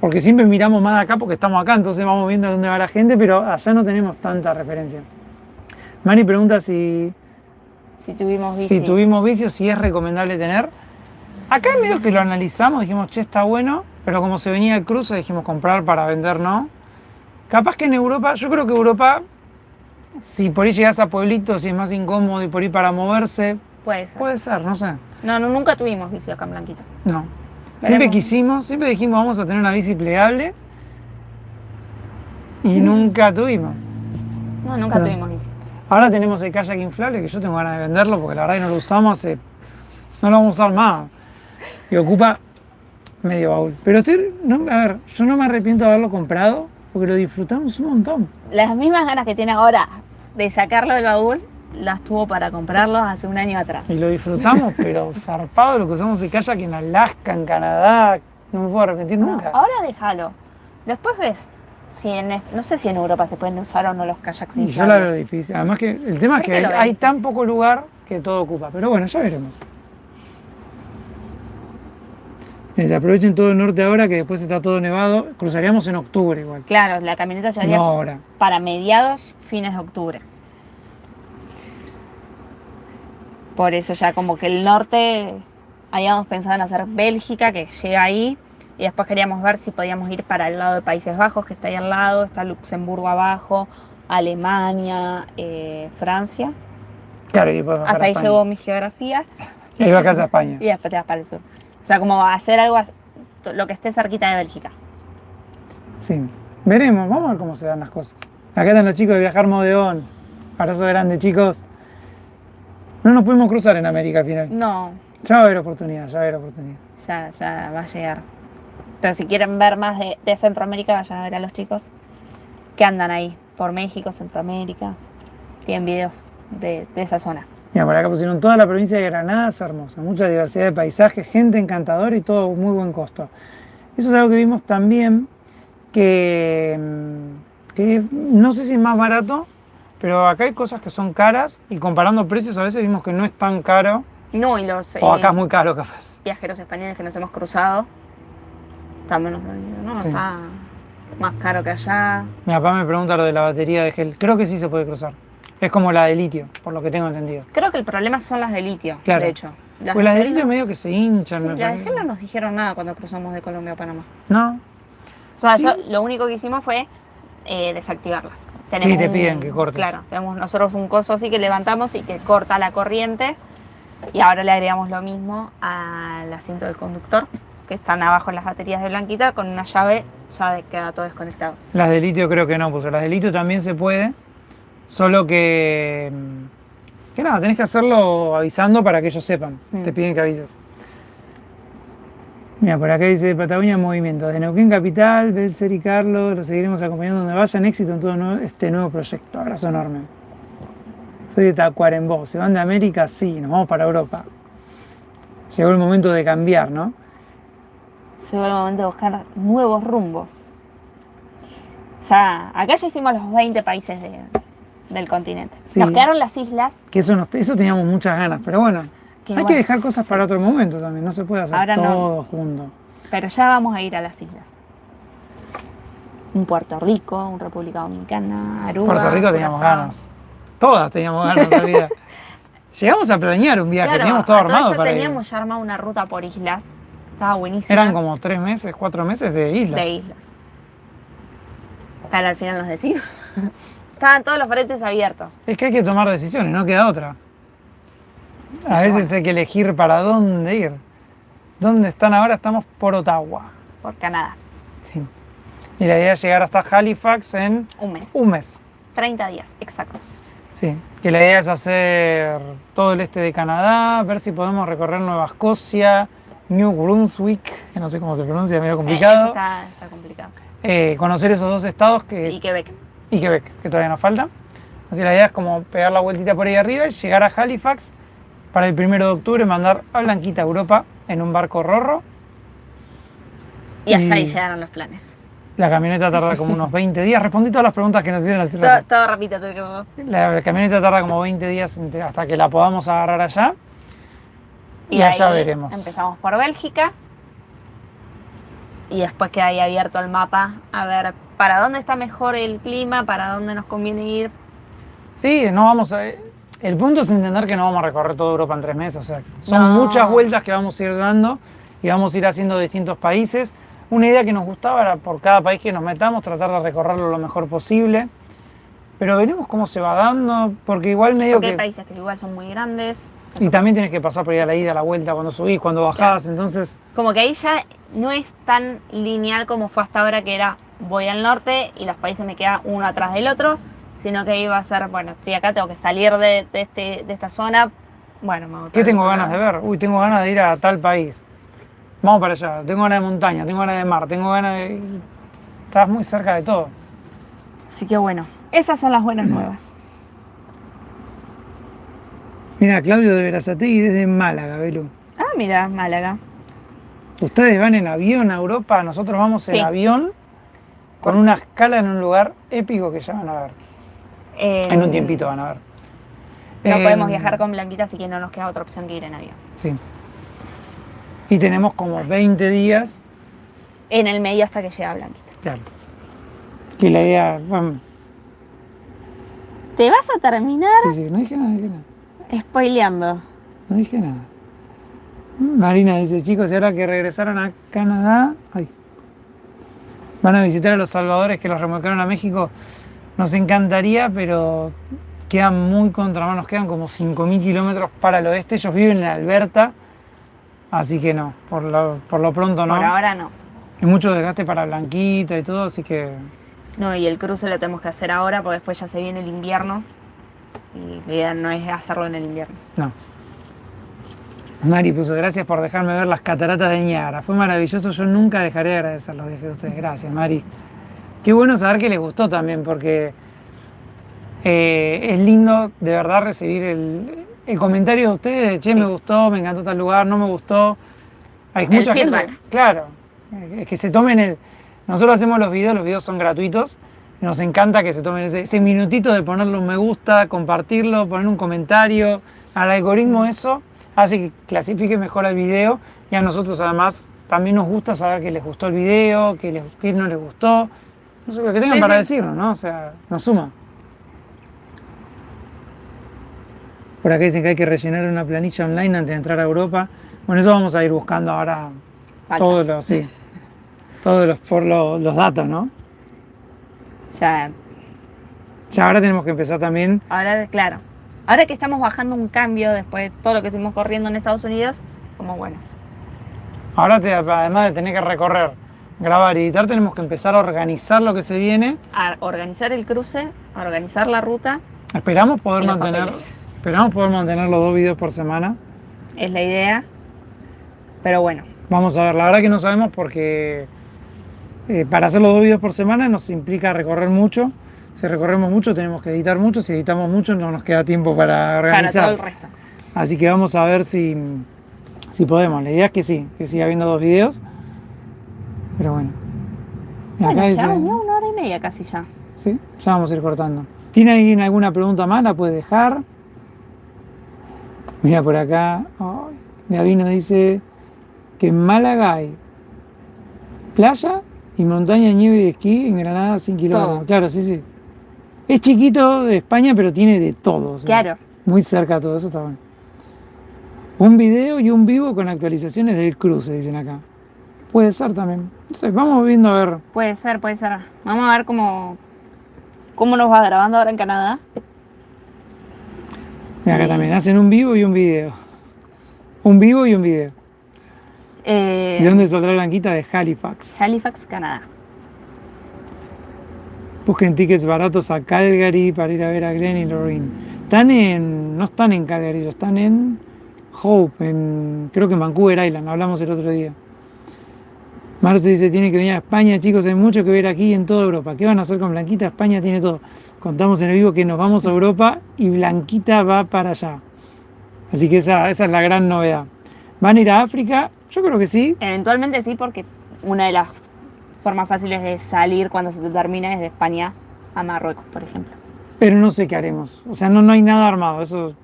A: porque siempre miramos más de acá porque estamos acá, entonces vamos viendo dónde va la gente, pero allá no tenemos tanta referencia. Mari pregunta si tuvimos vicios, si es recomendable tener. Acá en medio que lo analizamos, dijimos, che, está bueno, pero como se venía el cruce, dijimos comprar para vender, no. Capaz que en Europa, yo creo que Europa, si por ahí llegás a pueblitos y es más incómodo y por ahí para moverse,
B: Puede ser.
A: no sé.
B: No, nunca tuvimos vicio acá en Blanquito.
A: No. Siempre
B: Veremos.
A: siempre dijimos vamos a tener una bici plegable y nunca tuvimos.
B: No, nunca
A: No.
B: tuvimos vicio.
A: Ahora tenemos el kayak inflable que yo tengo ganas de venderlo porque la verdad que no lo usamos no lo vamos a usar más. Y ocupa medio baúl. Pero a ver, yo no me arrepiento de haberlo comprado porque lo disfrutamos un montón.
B: Las mismas ganas que tiene ahora de sacarlo del baúl, las tuvo para comprarlo hace un año atrás.
A: Y lo disfrutamos, pero zarpado lo que usamos el kayak en Alaska, en Canadá. No me puedo arrepentir nunca.
B: Ahora déjalo. Después ves no sé si en Europa se pueden usar o no los kayaks
A: Y yo la veo
B: inflables.
A: difícil. Además que el tema es que
B: ¿Por qué lo ves
A: hay tan
B: difícil?
A: poco lugar que todo ocupa. Pero bueno, ya veremos. Se aprovechen todo el norte ahora que después está todo nevado. Cruzaríamos en octubre igual.
B: Claro, la camioneta llegaría
A: No ahora.
B: para mediados, fines de octubre. Por eso ya como que el norte, habíamos pensado en hacer Bélgica, que llega ahí, y después queríamos ver si podíamos ir para el lado de Países Bajos, que está ahí al lado, está Luxemburgo abajo, Alemania, Francia.
A: Claro, y después bajar
B: Hasta
A: a
B: ahí
A: España.
B: llegó mi geografía.
A: Y ahí bajás a España.
B: Y después te vas para el sur. O sea, como hacer algo, lo que esté cerquita de Bélgica.
A: Sí. Veremos, vamos a ver cómo se dan las cosas. Acá están los chicos de Viajar Modeón. Abrazo grande, chicos. No nos pudimos cruzar en América al final.
B: No,
A: Ya va a haber oportunidad, ya va a haber oportunidad.
B: ya va a llegar. Pero si quieren ver más de Centroamérica, vayan a ver a los chicos que andan ahí, por México, Centroamérica. Tienen videos de esa zona.
A: Mira, por acá pusieron toda la provincia de Granada, es hermosa. Mucha diversidad de paisajes, gente encantadora y todo muy buen costo. Eso es algo que vimos también, que no sé si es más barato, pero acá hay cosas que son caras y comparando precios a veces vimos que no es tan caro,
B: No, y los
A: o acá es muy caro capaz.
B: viajeros españoles que nos hemos cruzado, también nos han dicho, no,
A: Sí.
B: está más caro que allá.
A: Mi papá me pregunta lo de la batería de gel. Creo que sí se puede cruzar. Es como la de litio, por lo que tengo entendido.
B: Creo que el problema son las de litio,
A: Claro.
B: de hecho.
A: Pues las delitos medio que se hinchan.
B: Sí,
A: me
B: las de
A: parece.
B: gel no nos dijeron nada cuando cruzamos de Colombia a Panamá.
A: No,
B: O sea,
A: Sí.
B: lo único que hicimos fue desactivarlas.
A: Sí, te piden que cortes.
B: Claro, tenemos nosotros un coso así que levantamos y que corta la corriente. Y ahora le agregamos lo mismo al asiento del conductor, que están abajo las baterías de Blanquita, con una llave ya queda todo desconectado.
A: las de litio creo que no, pues las de litio también se puede, solo que nada, tenés que hacerlo avisando para que ellos sepan, te piden que avises. Mira, por acá dice Patagonia Movimiento, de Neuquén Capital, Belser y Carlos, los seguiremos acompañando donde vayan, éxito en todo este nuevo proyecto, abrazo enorme. Soy de Tacuarembó, ¿se van de América? Sí, nos vamos para Europa. Llegó el momento de cambiar, ¿no?
B: Llegó el momento de buscar nuevos rumbos. Acá ya hicimos los 20 países del continente.
A: Sí.
B: Nos quedaron las islas.
A: Que eso teníamos muchas ganas, pero bueno, hay
B: bueno,
A: que dejar cosas para otro momento también, no se puede hacer
B: Ahora no.
A: todo junto.
B: Pero ya vamos a ir a las islas. Un Puerto Rico, un República Dominicana, Aruba.
A: Puerto Rico teníamos
B: Curazao.
A: ganas. Todas teníamos ganas en realidad. Llegamos a planear un viaje,
B: Claro,
A: teníamos todo
B: a todo
A: armado
B: esto
A: para ir.
B: teníamos ya armado una ruta por islas. Estaba buenísima.
A: Eran como 3 meses, 4 meses de islas.
B: De islas. Pero al final nos decimos. Estaban todos los frentes abiertos.
A: Es que hay que tomar decisiones, no queda otra.
B: Sí,
A: A veces
B: bueno.
A: hay que elegir para dónde ir. ¿Dónde están ahora? Estamos por Ottawa.
B: Por Canadá.
A: Sí. Y la idea es llegar hasta Halifax en
B: Un mes.
A: un mes.
B: 30 días exactos.
A: Sí. Que la idea es hacer todo el este de Canadá, ver si podemos recorrer Nueva Escocia, New Brunswick, que no sé cómo se pronuncia, medio
B: Eso
A: complicado.
B: está complicado.
A: Conocer esos 2 estados
B: Y Quebec.
A: y Quebec, que todavía nos falta. Así la idea es como pegar la vueltita por ahí arriba y llegar a Halifax para el 1 de octubre, mandar a Blanquita a Europa en un barco rorro.
B: Y hasta ahí
A: Y-
B: llegaron los planes.
A: La camioneta tarda como unos 20 días. Respondí todas las preguntas que nos hicieron hace rato.
B: Todo rapidito, creo.
A: La camioneta tarda como 20 días hasta que la podamos agarrar allá. Y
B: ahí
A: allá veremos.
B: Empezamos por Bélgica. Y después queda ahí abierto el mapa a ver para dónde está mejor el clima, para dónde nos conviene ir.
A: Sí, no vamos a... El punto es entender que no vamos a recorrer toda Europa en 3 meses. O sea, son
B: No.
A: muchas vueltas que vamos a ir dando y vamos a ir haciendo distintos países. Una idea que nos gustaba era por cada país que nos metamos tratar de recorrerlo lo mejor posible. Pero veremos cómo se va dando, porque igual medio
B: Porque hay
A: que...
B: países que igual son muy grandes.
A: Y también tienes que pasar por ir a la ida, a la vuelta, cuando subís, cuando bajás, entonces...
B: Como que ahí ya no es tan lineal como fue hasta ahora, que era voy al norte y los países me quedan uno atrás del otro, sino que iba a ser, bueno, estoy acá, tengo que salir de esta zona. Bueno, me voy
A: ¿Qué
B: para el
A: tengo
B: otro
A: ganas de
B: lado.
A: ver? Uy, tengo ganas de ir a tal país. Vamos para allá. Tengo ganas de montaña, tengo ganas de mar, tengo ganas de... y estás muy cerca de todo.
B: Así que bueno, esas son las buenas nuevas.
A: Mira, Claudio de Berazategui desde Málaga, Belú.
B: Ah, mira, Málaga.
A: Ustedes van en avión a Europa, nosotros vamos
B: Sí.
A: en avión con una escala en un lugar épico que ya van a ver. En un tiempito van a ver.
B: No
A: Eh,
B: podemos viajar con Blanquita, así que no nos queda otra opción que ir en avión.
A: Sí. Y tenemos como 20 días,
B: En el medio hasta que llega Blanquita.
A: claro. Que la idea... Bueno,
B: ¿Te vas a terminar
A: sí, no dije nada, no dije nada.
B: spoileando?
A: No dije nada. Marina dice, chicos, y ahora que regresaron a Canadá, ay, van a visitar a los salvadores que los remolcaron a México, nos encantaría, pero quedan muy contramanos, quedan como 5.000 kilómetros para el oeste, ellos viven en Alberta, así que no, por lo pronto no.
B: Por ahora no.
A: Hay mucho desgaste para Blanquita y todo, así que
B: No, y el cruce lo tenemos que hacer ahora porque después ya se viene el invierno. Y la idea no es hacerlo en el invierno.
A: no. Mari puso, gracias por dejarme ver las cataratas de Niágara. Fue maravilloso, yo nunca dejaré de agradecer los viajes de ustedes. Gracias, Mari. Qué bueno saber que les gustó también, porque es lindo de verdad recibir el comentario de ustedes de, che,
B: Sí.
A: me gustó, me encantó tal lugar, no me gustó. Hay
B: El
A: mucha
B: feedback.
A: gente, claro, que se tomen Nosotros hacemos los videos son gratuitos. Nos encanta que se tomen ese minutito de ponerle un me gusta, compartirlo, poner un comentario. Al algoritmo eso hace que clasifique mejor el video y a nosotros además también nos gusta saber que les gustó el video, que no les gustó. No sé, lo que tengan
B: Sí,
A: para
B: sí.
A: decirnos, ¿no? O sea, nos suma. Por acá dicen que hay que rellenar una planilla online antes de entrar a Europa. Bueno, eso vamos a ir buscando ahora
B: Falta.
A: los datos, ¿no?
B: Ya,
A: Ya ahora tenemos que empezar también.
B: ahora, claro. Ahora que estamos bajando un cambio después de todo lo que estuvimos corriendo en Estados Unidos, como bueno,
A: Ahora, además de tener que recorrer, grabar y editar, tenemos que empezar a organizar lo que se viene.
B: a organizar el cruce, a organizar la ruta,
A: Esperamos poder
B: Y los
A: mantener,
B: papeles.
A: los 2 videos por semana.
B: es la idea. Pero bueno,
A: Vamos a ver, la verdad que no sabemos porque para hacer los 2 videos por semana nos implica recorrer mucho. Si recorremos mucho tenemos que editar mucho, si editamos mucho no nos queda tiempo para
B: para
A: organizar.
B: todo el resto.
A: Así que vamos a ver si podemos. La idea es que sí, que siga habiendo 2 videos. Pero bueno. Y
B: Bueno,
A: acá
B: ya
A: dice,
B: 1 hora y media casi ya.
A: sí, ya vamos a ir cortando. ¿Tiene alguien alguna pregunta más? La puede dejar. Mira por acá. Ay, Gabino dice que en Málaga hay playa y montaña, nieve y esquí, en Granada 100 kilómetros.
B: Todo.
A: Claro, sí, sí. Es chiquito de España, pero tiene de todo. O sea,
B: Claro.
A: muy cerca de todo, eso está bueno. Un video y un vivo con actualizaciones del cruce, dicen acá. Puede ser también. No sé, vamos viendo a ver.
B: Puede ser, puede ser. Vamos a ver cómo nos va grabando ahora en Canadá.
A: Mira, acá también hacen un vivo y un video. Un vivo y un video. ¿De dónde saldrá Blanquita? De Halifax.
B: Halifax, Canadá.
A: Busquen tickets baratos a Calgary para ir a ver a Glenn y Lorraine. No están en Calgary, están en Hope, creo que en Vancouver Island, hablamos el otro día. Marce dice, tiene que venir a España, chicos, hay mucho que ver aquí en toda Europa. ¿Qué van a hacer con Blanquita? España tiene todo. Contamos en el vivo que nos vamos a Europa y Blanquita va para allá. Así que esa es la gran novedad. ¿Van a ir a África? Yo creo que sí.
B: Eventualmente sí, porque una de las formas fáciles de salir cuando se te termina es de España a Marruecos, por ejemplo.
A: Pero no sé qué haremos. O sea, no hay nada armado. Eso.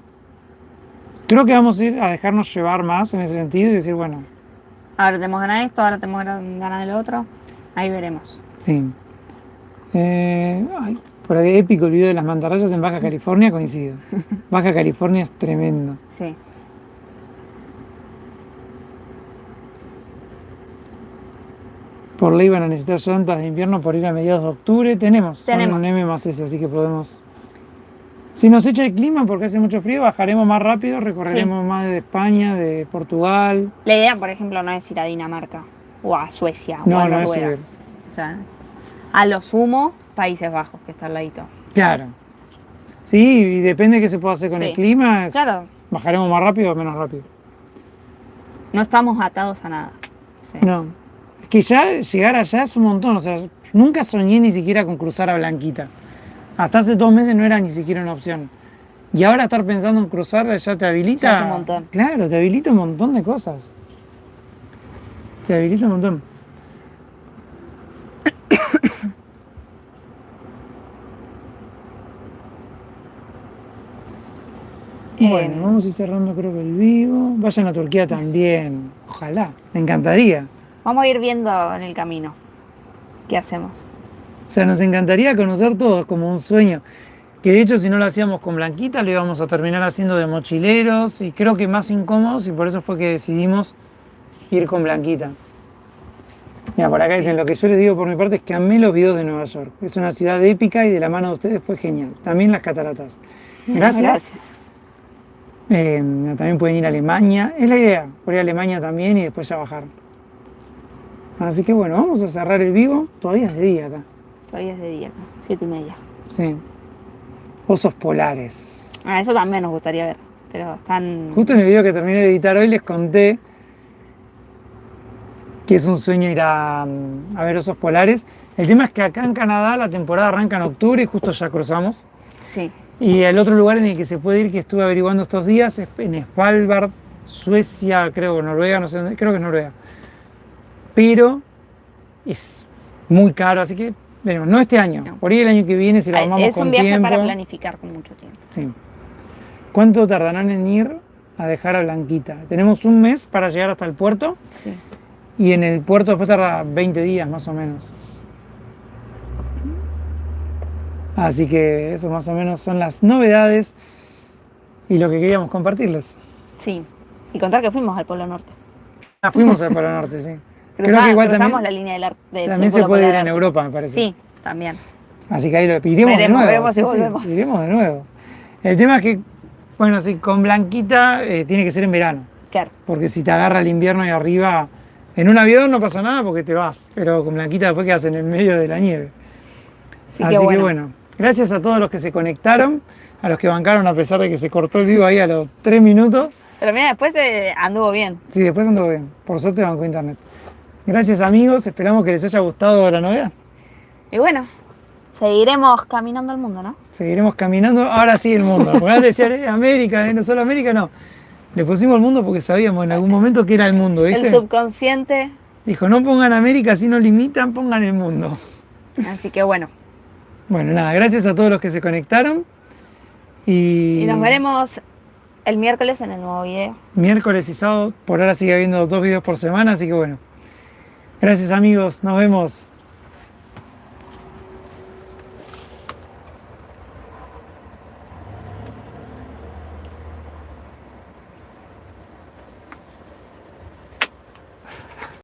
A: Creo que vamos a ir a dejarnos llevar más en ese sentido y decir, bueno,
B: Ahora tenemos ganas de esto, ahora tenemos ganas de lo otro. Ahí veremos.
A: sí. Por ahí épico el video de las mantarrayas en Baja California, coincido. Baja California es tremendo.
B: Sí.
A: Por ley van a necesitar llantas de invierno por ir a mediados de octubre. Tenemos. Son
B: Tenemos.
A: un M más S, así que podemos. Si nos echa el clima porque hace mucho frío, bajaremos más rápido, recorreremos más de España, de Portugal.
B: La idea, por ejemplo, no es ir a Dinamarca o a Suecia o
A: No,
B: a
A: no es
B: Noruega.
A: subir.
B: O sea, a lo sumo, Países Bajos, que está al ladito.
A: Claro. Sí, y depende de qué se pueda hacer con
B: Sí.
A: el clima.
B: Claro.
A: Bajaremos más rápido o menos rápido.
B: No estamos atados a nada. Sí.
A: No. Es que ya llegar allá es un montón. O sea, nunca soñé ni siquiera con cruzar a Blanquita. Hasta hace 2 meses no era ni siquiera una opción. Y ahora estar pensando en cruzarla ya te habilita.
B: Ya es un montón.
A: Claro, te habilita un montón de cosas. Te habilita un montón. Bueno, vamos a ir cerrando creo que el vivo. Vayan a Turquía también. Ojalá, me encantaría.
B: Vamos a ir viendo en el camino qué hacemos.
A: O sea, nos encantaría conocer todo, es como un sueño. Que de hecho si no lo hacíamos con Blanquita, lo íbamos a terminar haciendo de mochileros y creo que más incómodos y por eso fue que decidimos ir con Blanquita. Mira, por acá dicen, lo que yo les digo por mi parte es que amé los videos de Nueva York. Es una ciudad épica y de la mano de ustedes fue genial. También las cataratas. Gracias. También pueden ir a Alemania. Es la idea, por ir a Alemania también y después ya bajar. Así que bueno, vamos a cerrar el vivo. Todavía es de día acá.
B: Todavía es de día, 7:30.
A: Sí. Osos polares.
B: Ah, eso también nos gustaría ver, pero están...
A: Justo en el video que terminé de editar hoy les conté que es un sueño ir a ver osos polares. El tema es que acá en Canadá la temporada arranca en octubre y justo ya cruzamos.
B: Sí.
A: Y el otro lugar en el que se puede ir, que estuve averiguando estos días, es en Svalbard, Suecia, creo, Noruega, no sé dónde, creo que es Noruega. Pero es muy caro, así que veremos, no este año,
B: No.
A: por ahí el año que viene si lo armamos
B: Es un
A: con
B: viaje
A: tiempo.
B: para planificar con mucho tiempo.
A: Sí. ¿Cuánto tardarán en ir a dejar a Blanquita? Tenemos un mes para llegar hasta el puerto
B: Sí.
A: y en el puerto después tarda 20 días más o menos. Así que eso más o menos son las novedades y lo que queríamos compartirles.
B: Sí. Y contar que fuimos al Polo Norte.
A: Fuimos al Polo Norte, sí. Creo que igual
B: cruzamos
A: también,
B: la línea del
A: también se
B: Círculo
A: puede ir
B: Polar
A: en
B: Ártico.
A: Europa, me parece.
B: Sí, también.
A: Así que ahí lo iremos de nuevo.
B: Veremos si
A: sí,
B: volvemos.
A: Iremos de nuevo. El tema es que, bueno, sí, con Blanquita tiene que ser en verano.
B: Claro.
A: Porque si te agarra el invierno y arriba, en un avión no pasa nada porque te vas. Pero con Blanquita después quedas en el medio de la nieve. Así que bueno, gracias a todos los que se conectaron, a los que bancaron a pesar de que se cortó el vivo ahí a los 3 minutos.
B: Pero mira, después anduvo bien.
A: Sí, después anduvo bien. Por suerte bancó internet. Gracias amigos, esperamos que les haya gustado la novedad.
B: Y bueno, seguiremos caminando el mundo, ¿no?
A: Seguiremos caminando, ahora sí el mundo. Porque antes decían América, no solo América, no. Le pusimos el mundo porque sabíamos en algún momento que era el mundo, ¿viste?
B: El subconsciente.
A: Dijo, no pongan América, si no limitan, pongan el mundo.
B: Así que bueno.
A: Bueno, nada, gracias a todos los que se conectaron.
B: Y nos veremos el miércoles en el nuevo video.
A: Miércoles y sábado, por ahora sigue habiendo 2 videos por semana, así que bueno. Gracias amigos, nos vemos.